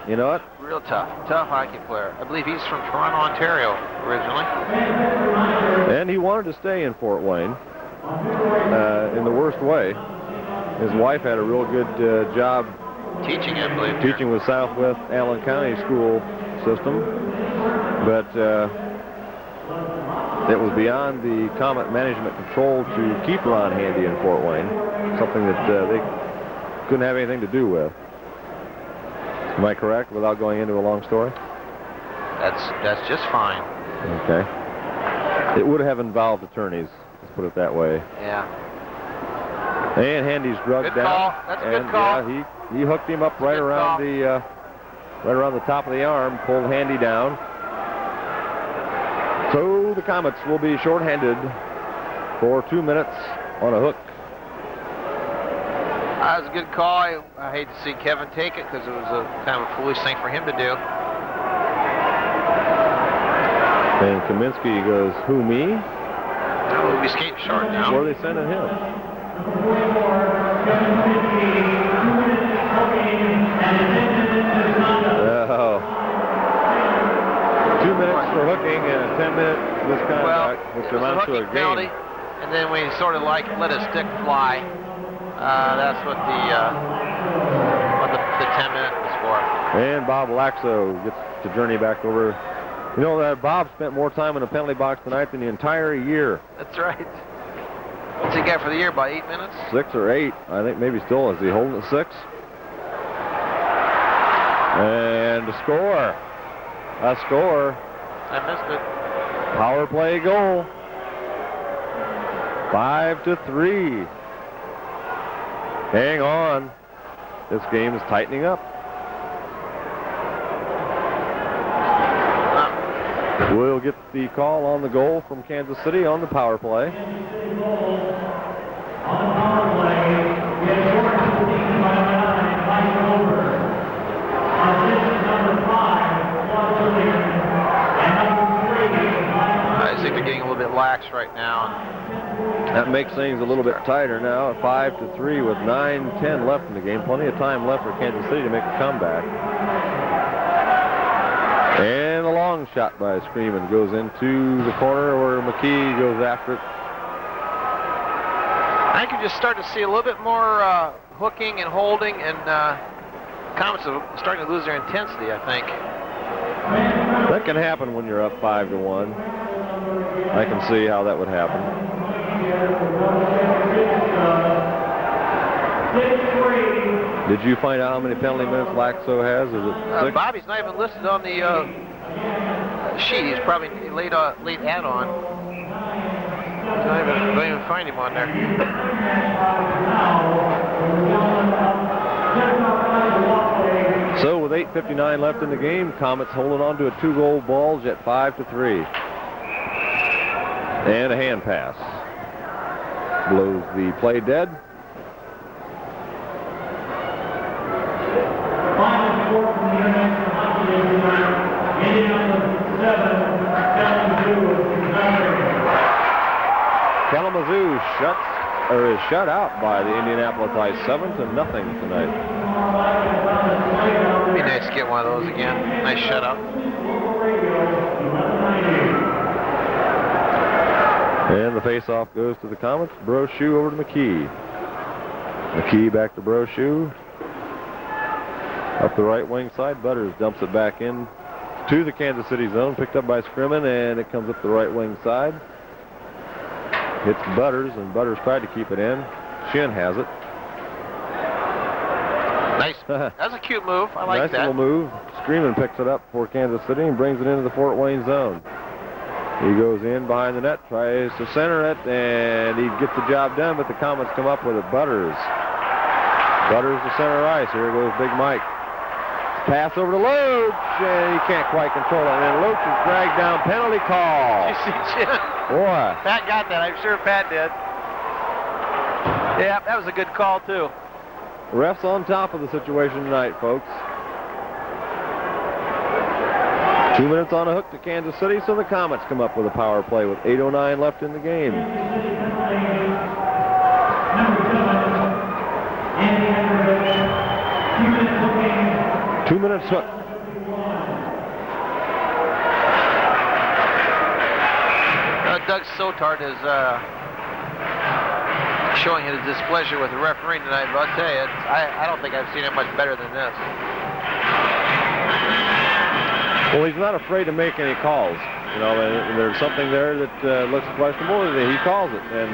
You know what? Real tough hockey player. I believe he's from Toronto, Ontario, originally. And he wanted to stay in Fort Wayne in the worst way. His wife had a real good job teaching, I believe. Teaching with Southwest Allen County school system. But it was beyond the Comet management control to keep Ron Handy in Fort Wayne. Something that they couldn't have anything to do with. Am I correct without going into a long story? That's just fine. Okay. It would have involved attorneys, let's put it that way. Yeah. And Handy's drugged good down. Call. That's a good call. Yeah, he hooked him up right around the top of the arm, pulled Handy down. So the Komets will be shorthanded for 2 minutes on a hook. That was a good call. I hate to see Kevin take it because it was a kind of a foolish thing for him to do. And Kaminski goes, who, me? We'll be skating short now. Where are they sending him? Oh. 2 minutes for hooking and a 10-minute misconduct, which amounts to a penalty, game. And then we sort of like let a stick fly. That's what the 10-minute was for. And Bob Laxo gets to journey back over. You know, Bob spent more time in the penalty box tonight than the entire year. That's right. What's he got for the year, about 8 minutes? 6 or 8. I think maybe still. Is he holding at 6? And a score. A score. I missed it. Power play goal. 5-3. Hang on. This game is tightening up. We'll get the call on the goal from Kansas City on the power play. I think they're getting a little bit lax right now. That makes things a little bit tighter now. 5-3 with 9:10 left in the game. Plenty of time left for Kansas City to make a comeback. And a long shot by Screamin' goes into the corner where McKee goes after it. I can just start to see a little bit more hooking and holding, and Komets are starting to lose their intensity, I think. That can happen when you're up 5-1. I can see how that would happen. Did you find out how many penalty minutes Laxo has? Is it 6? Bobby's not even listed on the sheet. He's probably late add-on. Don't even find him on there. So with 8:59 left in the game, Komets holding on to a 2-goal bulge at 5-3. And a hand pass. Blows the play dead. Final score from the International Hockey League tonight, Indianapolis 7, Kalamazoo is shut out by the Indianapolis Ice 7-0 tonight. It'd be nice to get one of those again. Nice shutout. And the face-off goes to the Komets. Brochu over to McKee. McKee back to Brochu. Up the right wing side, Butters dumps it back in to the Kansas City zone. Picked up by Scrimmin, and it comes up the right wing side. Hits Butters, and Butters tried to keep it in. Shin has it. Nice. That's a cute move. I like that. Nice little move. Screamin picks it up for Kansas City and brings it into the Fort Wayne zone. He goes in behind the net, tries to center it, and he gets the job done, but the Komets come up with it. Butters to center ice. Here goes Big Mike. Pass over to Loach, and he can't quite control it. And then Loach is dragged down. Penalty call. You see, Jim? Boy. Pat got that. I'm sure Pat did. Yeah, that was a good call, too. Refs on top of the situation tonight, folks. 2 minutes on a hook to Kansas City, so the Komets come up with a power play with 8:09 left in the game. 2 minutes hook. Doug Sotard is showing his displeasure with the refereeing tonight, but I'll tell you, I don't think I've seen it much better than this. Well, he's not afraid to make any calls. You know, and there's something there that looks questionable, he calls it, and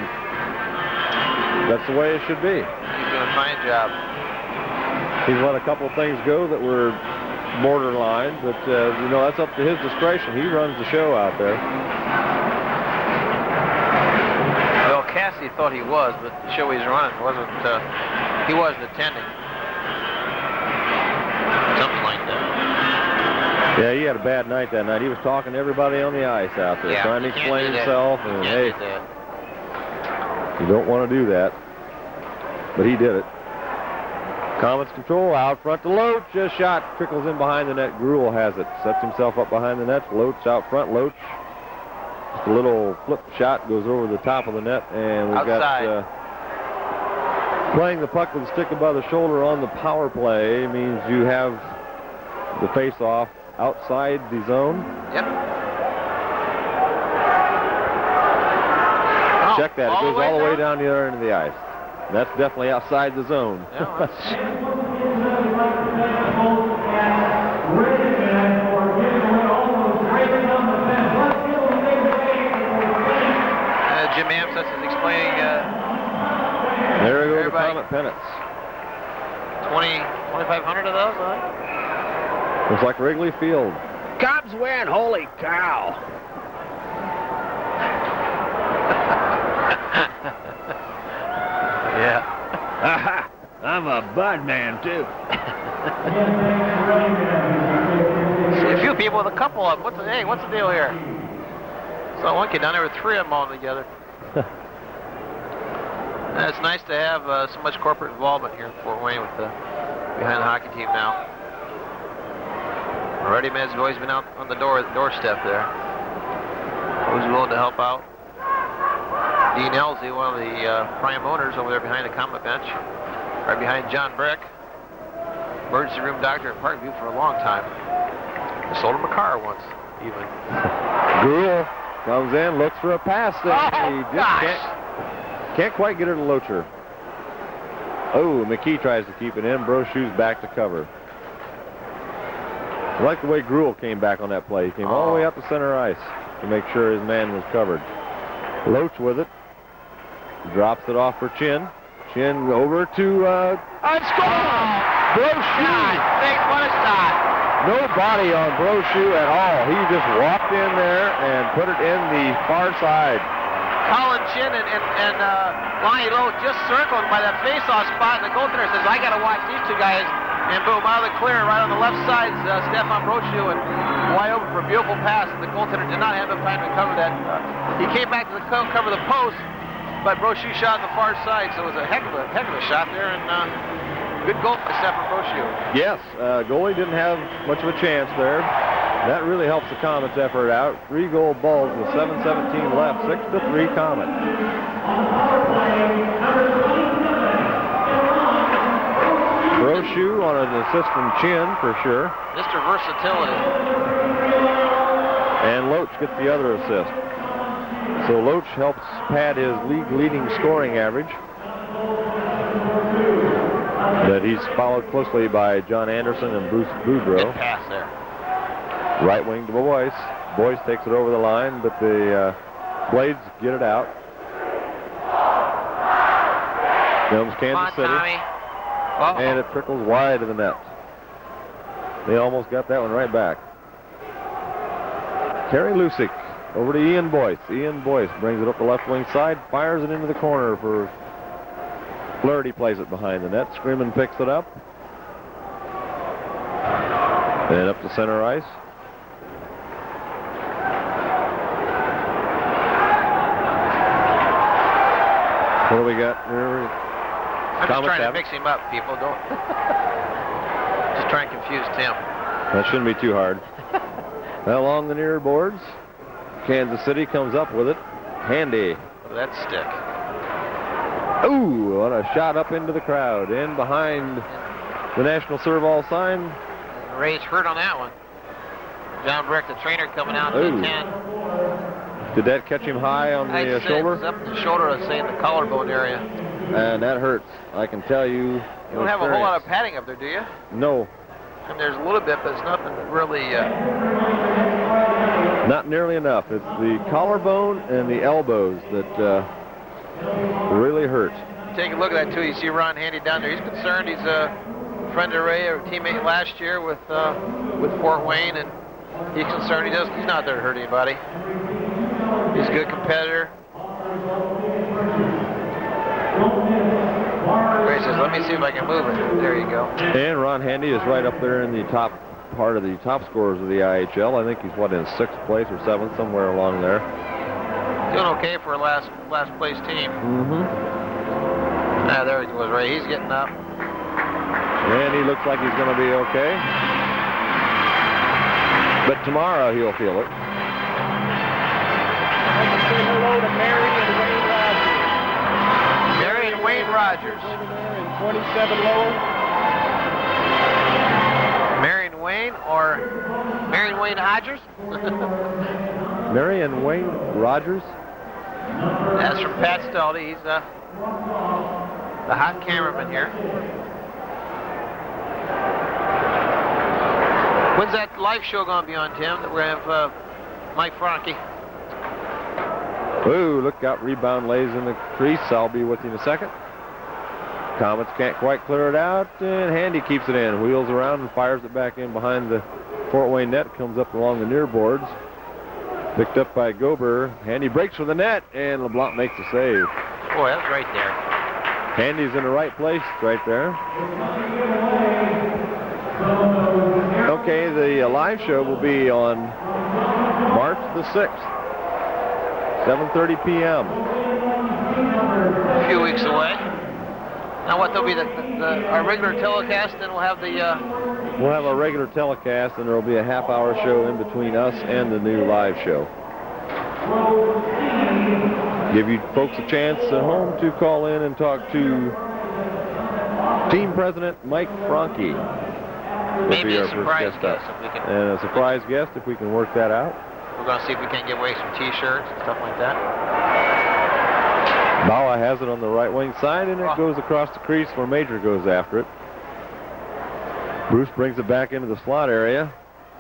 that's the way it should be. He's doing a fine job. He's let a couple of things go that were borderline, but, you know, that's up to his discretion. He runs the show out there. Well, Cassie thought he was, but the show he's running he wasn't attending. Something like that. Yeah, he had a bad night that night. He was talking to everybody on the ice out there, trying to explain himself. And, hey, you don't want to do that. But he did it. Komets control out front to Loach. A shot trickles in behind the net. Gruhl has it. Sets himself up behind the net. Loach out front. Loach. Just a little flip shot goes over the top of the net. And we've got playing the puck with the stick above the shoulder on the power play means you have the face-off outside the zone. Yep. Check that. It goes all the way down the other end of the ice. And that's definitely outside the zone. Yeah, Jim Amseth is explaining. There we go, the Comet pennants. 2,500 of those, huh? Looks like Wrigley Field. Cubs win, holy cow. Yeah. Aha, I'm a Bud man, too. See a few people with a couple of them. What's the deal here? So one kid down there with three of them all together. And it's nice to have so much corporate involvement here in Fort Wayne with behind the hockey team now. Ready Med's always been out on the doorstep there. Always willing to help out. Dean Elsie, one of the prime owners over there behind the Komet bench, right behind John Brick. Emergency room doctor at Parkview for a long time. I sold him a car once, even. Gruhl comes in, looks for a pass, and he just can't quite get it to Loacher. Oh, McKee tries to keep it in. Brochu's back to cover. I like the way Gruhl came back on that play. He came all the way up to center ice to make sure his man was covered. Loach with it. Drops it off for Chin. Chin over to Brochu. What a shot. No body on Brochu at all. He just walked in there and put it in the far side. Colin Chin and Lonnie Loach just circled by that face-off spot, and the goaltender says, I got to watch these two guys. And boom, out of the clear, right on the left side, Stefan Brochu, and wide open for a beautiful pass. The goaltender did not have enough time to cover that. He came back to the cover the post, but Brochu shot on the far side, so it was a heck of a shot there, and good goal by Stefan Brochu. Yes, goalie didn't have much of a chance there. That really helps the Komets' effort out. 3 goal balls with 7:17 left, 6-3 Komets. Brochu on an assist from Chin for sure. Mr. Versatility. And Loach gets the other assist. So Loach helps pad his league-leading scoring average. But he's followed closely by John Anderson and Bruce Boudreau. Good pass there. Right wing to Boyce. Boyce takes it over the line, but the Blades get it out. Comes Kansas City. Tommy. And it trickles wide of the net. They almost got that one right back. Terry Lusick over to Ian Boyce. Ian Boyce brings it up the left wing side, fires it into the corner for Flaherty. Plays it behind the net. Screamin picks it up. And up to center ice. What do we got here? I'm just trying to mix him up, people. Don't. Just try and confuse Tim. That shouldn't be too hard. Along the near boards, Kansas City comes up with it. Handy. That stick. Ooh, what a shot up into the crowd. In behind the National Serve-All sign. Ray's hurt on that one. John Brick, the trainer, coming out to the 10. Did that catch him high on the shoulder? It was up the shoulder, I'd say, in the collarbone area. And that hurts. I can tell you. You don't have a whole lot of padding up there, do you? No. And there's a little bit, but it's nothing really. Not nearly enough. It's the collarbone and the elbows that really hurt. Take a look at that too. You see Ron Handy down there. He's concerned. He's a friend of Ray, a teammate last year with Fort Wayne, and he's concerned. He's not there to hurt anybody. He's a good competitor. Ray says, "Let me see if I can move it." There you go. And Ron Handy is right up there in the top part of the top scorers of the IHL. I think he's in 6th place or 7th, somewhere along there. Doing okay for a last place team. Mm-hmm. There he goes, Ray. He's getting up. And he looks like he's going to be okay. But tomorrow he'll feel it. Say hello to Mary and Wayne Rogers. Mary and Wayne Rogers. Over there in 27 lower. Marion Wayne or Marion Wayne Hodgers? Marion Wayne Rogers? That's from Pat Staldy. He's the hot cameraman here. When's that live show going to be on, Tim? That we're going to have Mike Franke. Ooh, look out. Rebound lays in the crease. I'll be with you in a second. Komets can't quite clear it out, and Handy keeps it in. Wheels around and fires it back in behind the Fort Wayne net. Comes up along the near boards. Picked up by Gober. Handy breaks for the net, and LeBlanc makes the save. Boy, that's right there. Handy's in the right place right there. Okay, the live show will be on March the 6th, 7:30 p.m. A few weeks away. Now what, there'll be our regular telecast, then we'll have the... We'll have our regular telecast, and there will be a half-hour show in between us and the new live show. Give you folks a chance at home to call in and talk to Team President Mike Franke. Maybe a surprise guest if we can. And a surprise guest if we can work that out. We're going to see if we can give away some T-shirts and stuff like that. Bala has it on the right wing side, and it goes across the crease where Major goes after it. Bruce brings it back into the slot area,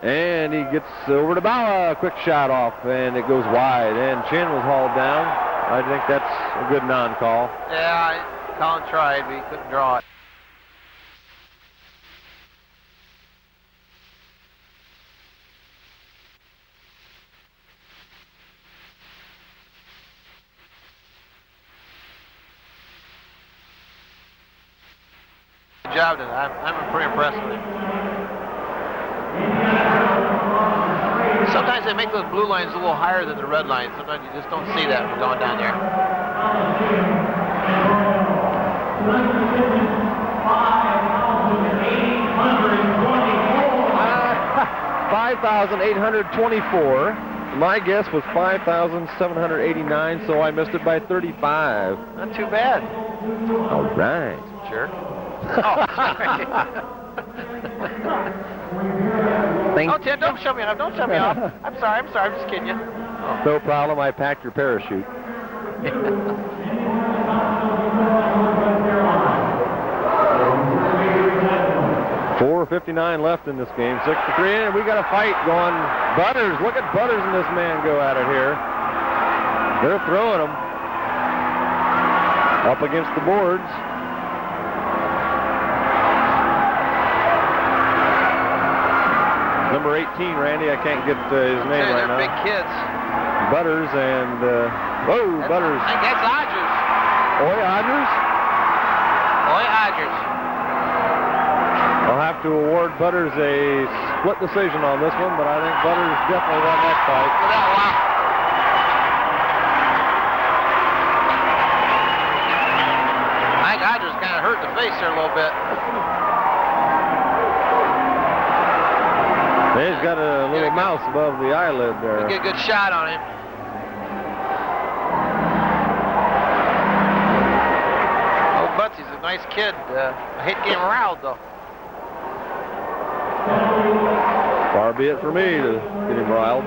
and he gets over to Bala. Quick shot off, and it goes wide, and Chin was hauled down. I think that's a good non-call. Yeah, Colin tried, but he couldn't draw it. job tonight. I'm pretty impressed with him. Sometimes they make those blue lines a little higher than the red lines. Sometimes you just don't see that when going down there. 5,824. My guess was 5,789, so I missed it by 35. Not too bad. All right. Jerk. Oh, sorry. Oh, Tim, don't shut me off. Don't shut me off. I'm sorry. I'm just kidding you. Oh. No problem. I packed your parachute. 4:59 left in this game. 6-3, and we got a fight going. Butters, look at Butters and this man go at it here. They're throwing him up against the boards. Number 18, Randy. I can't get his name right now. They're big kids. Butters and Butters. I think that's Odgers. Oy Odgers. Oy Odgers. I'll have to award Butters a split decision on this one, but I think Butters definitely won that fight. I think Odgers kind of hurt the face there a little bit. He's got a little mouse above the eyelid there. Get a good shot on him. Oh, Butsy's a nice kid. I hate getting riled, though. Far be it for me to get him riled.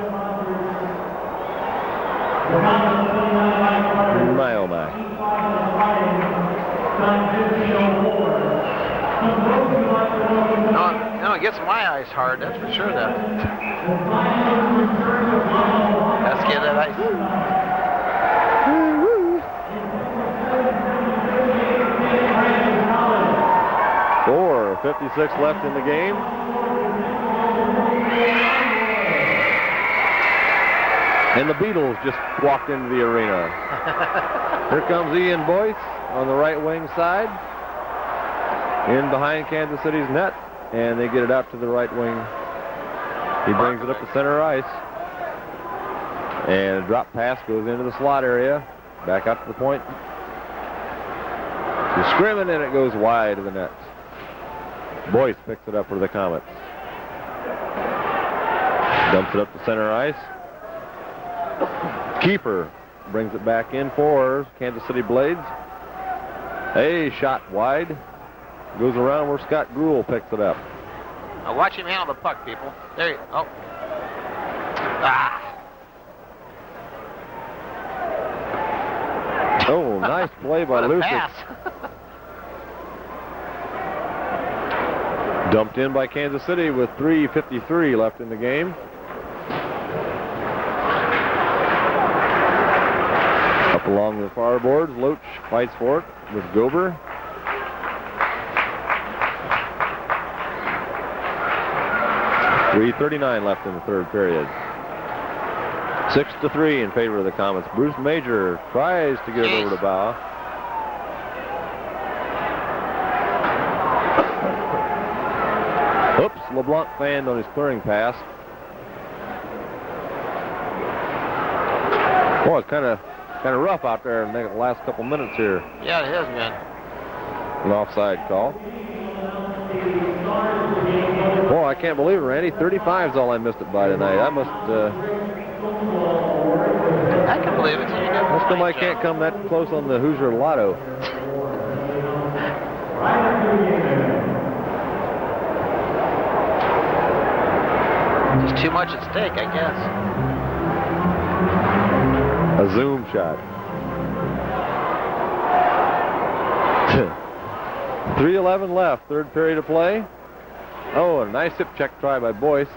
My, oh my. No, it gets my eyes hard, that's for sure, though. Let's get that ice. 4:56 left in the game. And the Beatles just walked into the arena. Here comes Ian Boyce on the right wing side. In behind Kansas City's net. And they get it out to the right wing. He brings it up to center ice. And a drop pass goes into the slot area. Back up to the point. He's scrimming and it goes wide of the net. Boyce picks it up for the Komets. Dumps it up to center ice. Keeper brings it back in for Kansas City Blades. A shot wide. Goes around where Scott Gruhl picks it up. Now watch him handle the puck, people. There you go. Oh. Ah. Oh, nice play by Lucic. Dumped in by Kansas City with 3:53 left in the game. Up along the far boards, Loach fights for it with Gober. .339 left in the third period. 6-3 in favor of the Komets. Bruce Major tries to get it over to Bow. Oops, LeBlanc fanned on his clearing pass. Boy, it's kind of rough out there in the last couple minutes here. Yeah, it has been. An offside call. Boy, I can't believe it, Randy. 35 is all I missed it by tonight. I must. I can believe it. Most of them I can't come that close on the Hoosier Lotto. There's too much at stake, I guess. A zoom shot. 3:11 left, third period of play. Oh, a nice hip check try by Boyce.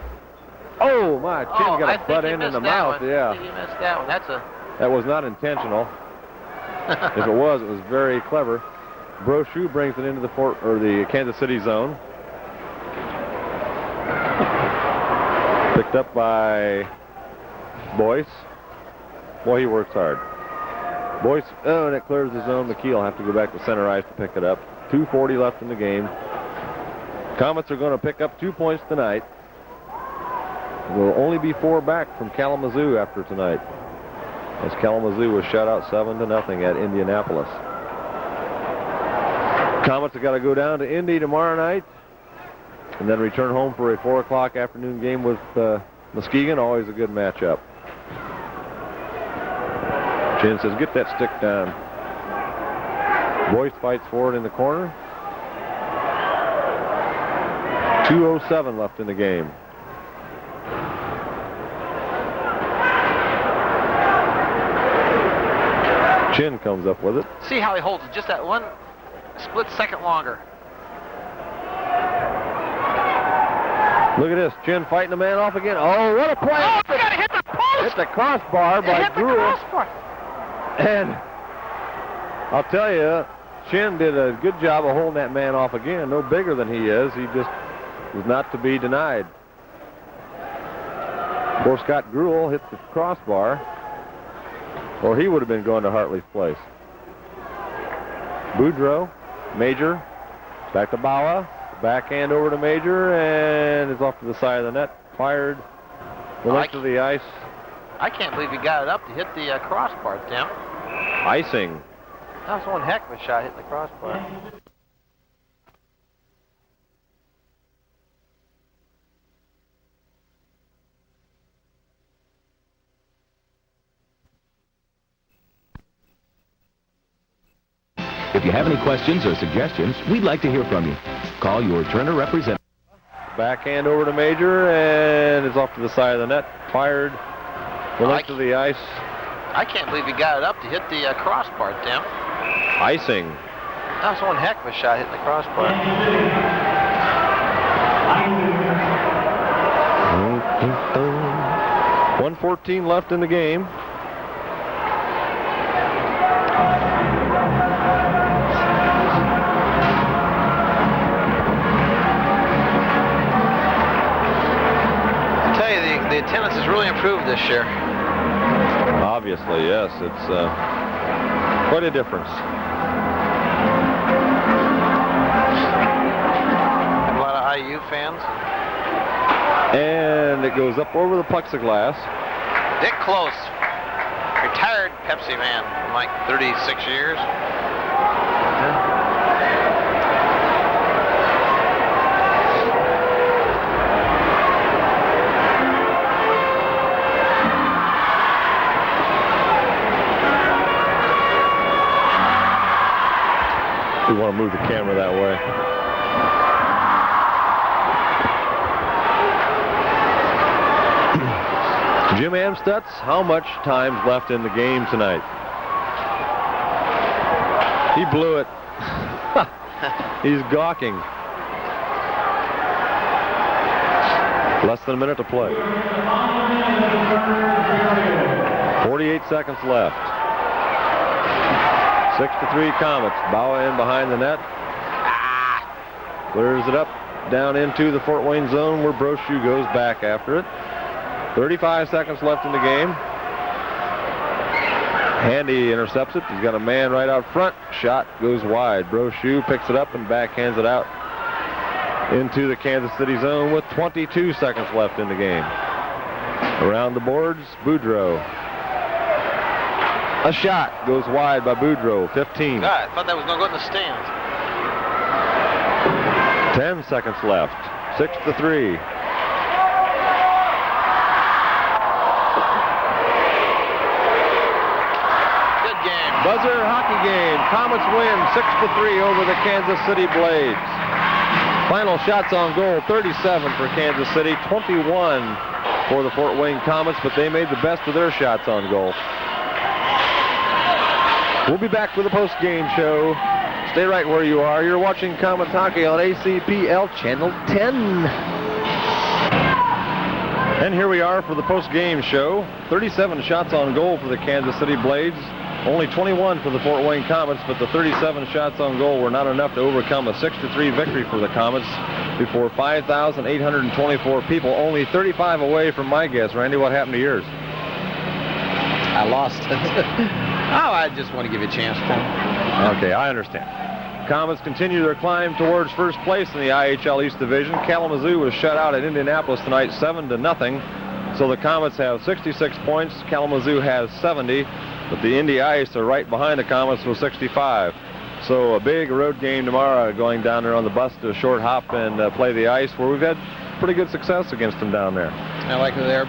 Oh, my chin got a butt end in the mouth. Yeah. I think he missed that one. That was not intentional. If it was very clever. Brochu brings it into the Kansas City zone. Picked up by Boyce. Boy, he works hard. Boyce, and it clears the zone. McKee will have to go back to center ice to pick it up. 2:40 left in the game. Komets are going to pick up 2 points tonight. Will only be 4 back from Kalamazoo after tonight, as Kalamazoo was shut out 7-0 at Indianapolis. Komets have got to go down to Indy tomorrow night and then return home for a 4 o'clock afternoon game with Muskegon. Always a good matchup. Chin says, get that stick down. Boyce fights for it in the corner. 2:07 left in the game. Chin comes up with it. See how he holds it just that one split second longer. Look at this. Chin fighting the man off again. Oh, what a play. Oh, he got to hit the post. Hit the crossbar by Gruhl. And I'll tell you, Chin did a good job of holding that man off again. No bigger than he is. He just was not to be denied. Of course, Scott Gruhl hit the crossbar, or he would have been going to Hartley's place. Boudreau, Major, back to Bawa. Backhand over to Major, and it's off to the side of the net. Fired the length of the ice. I can't believe he got it up to hit the crossbar, Tim. Icing. That was one heck of a shot hitting the crossbar. If you have any questions or suggestions, we'd like to hear from you. Call your Turner representative. Backhand over to Major, and it's off to the side of the net. Fired the length of the ice. I can't believe he got it up to hit the crossbar, Tim. Icing. That was one heck of a shot hitting the crossbar. 1:14 left in the game. The attendance has really improved this year. Obviously, yes. It's quite a difference. A lot of IU fans. And it goes up over the plexiglass. Dick Close, retired Pepsi man from like 36 years. We want to move the camera that way. Jim Amstutz, how much time's left in the game tonight? He blew it. He's gawking. Less than a minute to play. 48 seconds left. 6-3 Komets. Bawa in behind the net. Clears it up down into the Fort Wayne zone where Brochu goes back after it. 35 seconds left in the game. Handy intercepts it. He's got a man right out front. Shot goes wide. Brochu picks it up and backhands it out into the Kansas City zone with 22 seconds left in the game. Around the boards, Boudreau. A shot goes wide by Boudreau, 15. God, I thought that was going to go in the stands. 10 seconds left, 6-3. Good game. Buzzer hockey game. Komets win 6-3 over the Kansas City Blades. Final shots on goal, 37 for Kansas City, 21 for the Fort Wayne Komets, but they made the best of their shots on goal. We'll be back with a post-game show. Stay right where you are. You're watching Komets Hockey on ACPL Channel 10. And here we are for the post-game show. 37 shots on goal for the Kansas City Blades. Only 21 for the Fort Wayne Komets, but the 37 shots on goal were not enough to overcome a 6-3 victory for the Komets before 5,824 people. Only 35 away from my guess. Randy, what happened to yours? I lost. Oh, I just want to give you a chance. Okay, I understand. Komets continue their climb towards first place in the IHL East Division. Kalamazoo was shut out at Indianapolis tonight 7-0. So the Komets have 66 points. Kalamazoo has 70. But the Indy Ice are right behind the Komets with 65. So a big road game tomorrow, going down there on the bus to Short Hop and play the ice, where we've had pretty good success against them down there. I like it there.